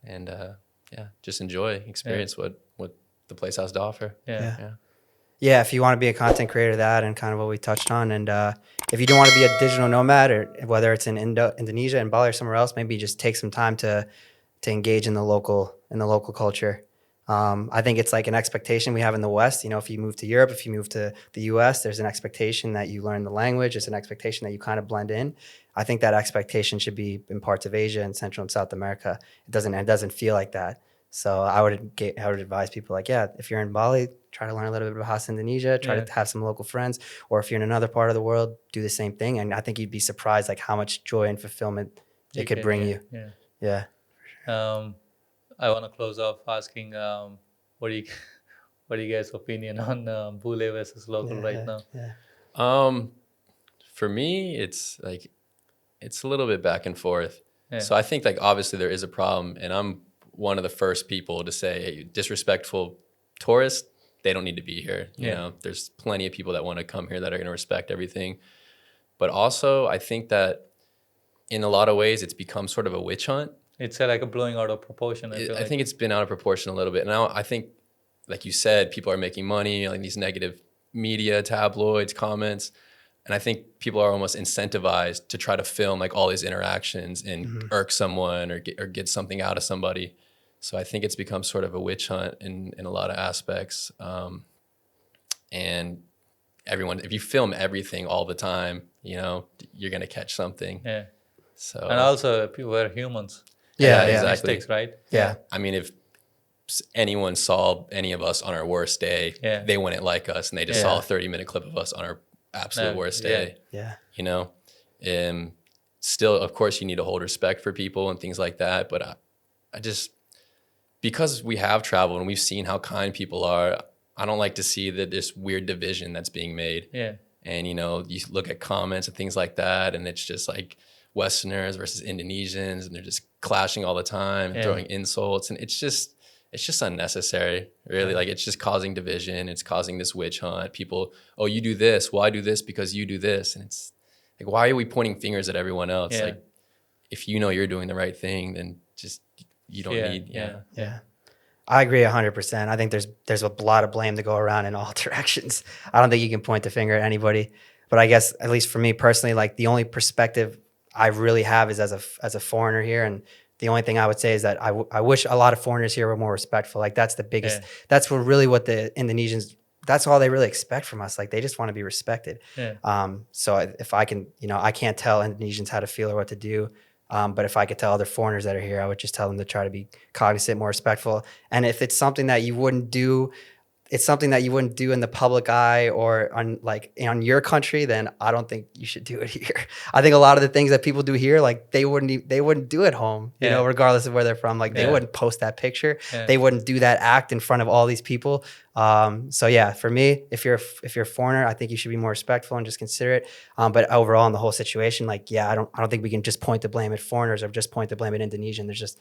and yeah, just enjoy, experience what the place has to offer. yeah, Yeah. Yeah. Yeah, if you want to be a content creator, that and kind of what we touched on, and if you don't want to be a digital nomad, or whether it's in Indonesia and Bali or somewhere else, maybe just take some time to engage in the local culture. I think it's like an expectation we have in the West. You know, if you move to Europe, if you move to the U.S., there's an expectation that you learn the language. It's an expectation that you kind of blend in. I think that expectation should be in parts of Asia and Central and South America. It doesn't feel like that. So I would advise people like, yeah, if you're in Bali, try to learn a little bit about Bahasa Indonesia, try yeah, to have some local friends, or if you're in another part of the world, do the same thing. And I think you'd be surprised like how much joy and fulfillment it could bring yeah, you. yeah. Yeah. I want to close off asking, what do you, what do you guys' opinion on Bule versus local right now? Yeah. For me, it's like it's a little bit back and forth. Yeah. So I think like obviously there is a problem, and I'm one of the first people to say, hey, disrespectful tourists, they don't need to be here. You Yeah. know, there's plenty of people that want to come here that are going to respect everything. But also, I think that in a lot of ways, it's become sort of a witch hunt. It's like a blowing out of proportion. I feel I like. think it's been out of proportion a little bit. Now, I think, like you said, people are making money, like these negative media, tabloids, comments. And I think people are almost incentivized to try to film like all these interactions and irk someone or get something out of somebody. So I think it's become sort of a witch hunt in a lot of aspects. And everyone, if you film everything all the time, you know, you're going to catch something. Yeah. So, And also, we're humans. Yeah, Make exactly. Mistakes, right? Yeah. I mean, if anyone saw any of us on our worst day, Yeah. they wouldn't like us, and they just Yeah. saw a 30-minute clip of us on our absolute worst yeah. day. Yeah. You know, still, of course, you need to hold respect for people and things like that. But I just, because we have traveled and we've seen how kind people are, I don't like to see this weird division that's being made. Yeah. And, you know, you look at comments and things like that, and it's just like Westerners versus Indonesians, and they're just clashing all the time and throwing insults. And it's just unnecessary, really. Like, it's just causing division. It's causing this witch hunt. People, oh, you do this. Well, I do this because you do this. And it's like, why are we pointing fingers at everyone else? Yeah. Like, if you know you're doing the right thing, then just, you don't need, Yeah. I agree 100%. I think there's a lot of blame to go around in all directions. I don't think you can point the finger at anybody. But I guess, at least for me personally, like the only perspective I really have is as a foreigner here. And the only thing I would say is that I wish a lot of foreigners here were more respectful. Like that's the biggest, that's what the Indonesians, that's all they really expect from us. Like they just want to be respected. Yeah. So if I can, you know, I can't tell Indonesians how to feel or what to do. But if I could tell other foreigners that are here, I would just tell them to try to be cognizant, more respectful. And if it's something that you wouldn't do, it's something that you wouldn't do in the public eye or on your country, then I don't think you should do it here. I think a lot of the things that people do here, like they wouldn't do at home, you know, regardless of where they're from. Like they wouldn't post that picture. They wouldn't do that act in front of all these people. So yeah, for me, if you're a foreigner, I think you should be more respectful and just considerate. But overall in the whole situation, like, yeah, I don't think we can just point the blame at foreigners or just point the blame at Indonesian. There's just,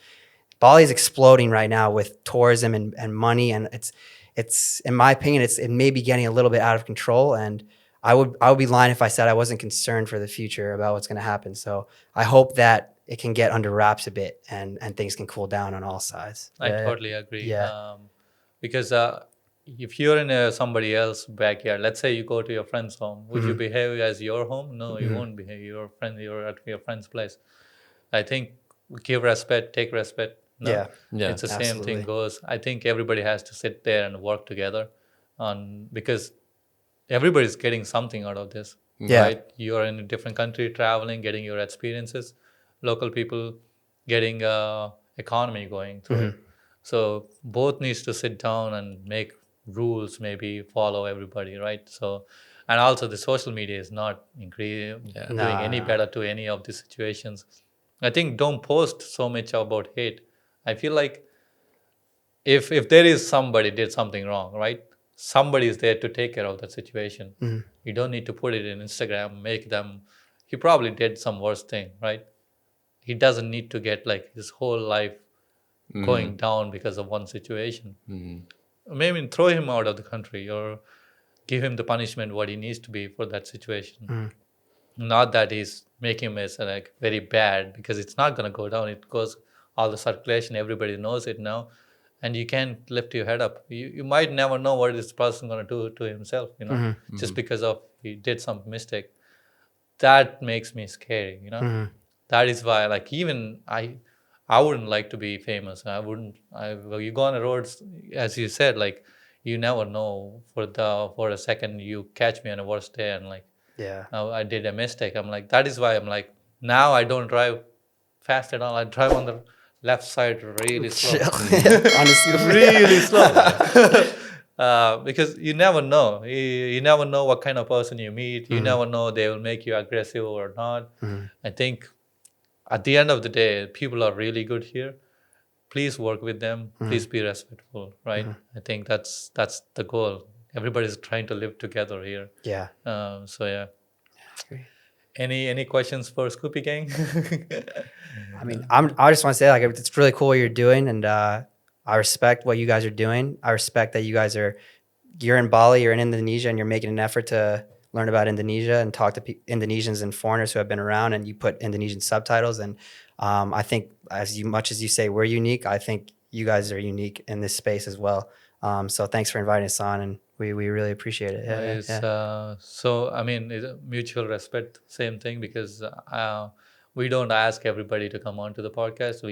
Bali is exploding right now with tourism and money. And it's in my opinion, it may be getting a little bit out of control. And I would be lying if I said I wasn't concerned for the future about what's going to happen. So I hope that it can get under wraps a bit and things can cool down on all sides. I totally agree. Yeah. Because if you're in somebody else's backyard, let's say you go to your friend's home, would you behave as your home? No, you won't behave. You're at your friend's place. I think give respect, take respect. No, Yeah. it's the same Absolutely. thing goes. I think everybody has to sit there and work together because everybody's getting something out of this. Yeah. Right? You're in a different country, traveling, getting your experiences. Local people getting economy going through it. So both needs to sit down and make rules, maybe follow everybody, right? So, and also the social media is not doing any better to any of these situations. I think don't post so much about hate. I feel like if there is somebody did something wrong, right? somebody is there to take care of that situation. You don't need to put it in Instagram, make them. He probably did some worse thing, right? He doesn't need to get like his whole life going down because of one situation. Maybe throw him out of the country or give him the punishment what he needs to be for that situation. Not that he's making him as like very bad, because it's not gonna go down. It goes all the circulation. Everybody knows it now, and you can't lift your head up. You might never know what this person gonna do to himself. Just because of he did some mistake. That makes me scary. That is why, like, even I wouldn't like to be famous. I wouldn't. Well, you go on the roads, as you said, like you never know. For a second, you catch me on a worst day, and like Yeah. I did a mistake. I'm like, that is why I'm like, now I don't drive fast at all. I drive on the left side really slow, Honestly, really slow. Because you never know. You never know what kind of person you meet. You never know they will make you aggressive or not. I think at the end of the day, people are really good here. Please work with them. Please be respectful, right? I think that's the goal. Everybody's trying to live together here. Yeah. So yeah. Great. Any questions for Scoopy Gang? I mean, I just want to say, like, it's really cool what you're doing, and I respect what you guys are doing. I respect that you're in Bali, you're in Indonesia, and you're making an effort to learn about Indonesia and talk to Indonesians and foreigners who have been around, and you put Indonesian subtitles. And I think much as you say we're unique, I think you guys are unique in this space as well. So thanks for inviting us on, and we really appreciate it. So I mean, it's a mutual respect, same thing, because we don't ask everybody to come on to the podcast.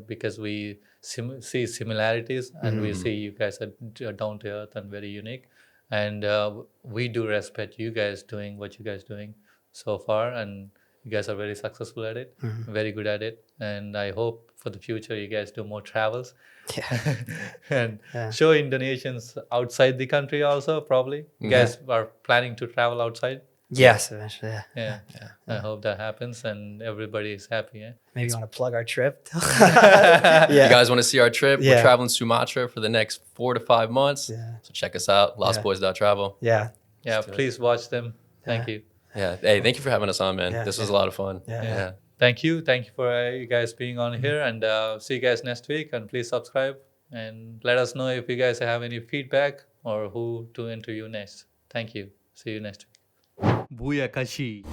Because we see similarities, and we see you guys are down to earth and very unique, and we do respect you guys doing what you guys doing so far, and you guys are very successful at it, very good at it, and I hope for the future you guys do more travels. Yeah. And show Indonesians outside the country also, probably. You guys are planning to travel outside? Yes, eventually. Yeah. I hope that happens and everybody is happy. Yeah? Maybe you want to plug our trip. You guys want to see our trip? We're traveling Sumatra for the next 4 to 5 months. Yeah. So check us out, lostboys.travel. Yeah. Yeah, please watch them. Thank you. Yeah. Hey, thank you for having us on, man. This was a lot of fun. Yeah. Thank you for you guys being on here, and see you guys next week, and please subscribe and let us know if you guys have any feedback or who to interview next. Thank you. See you next week. Booyakashi.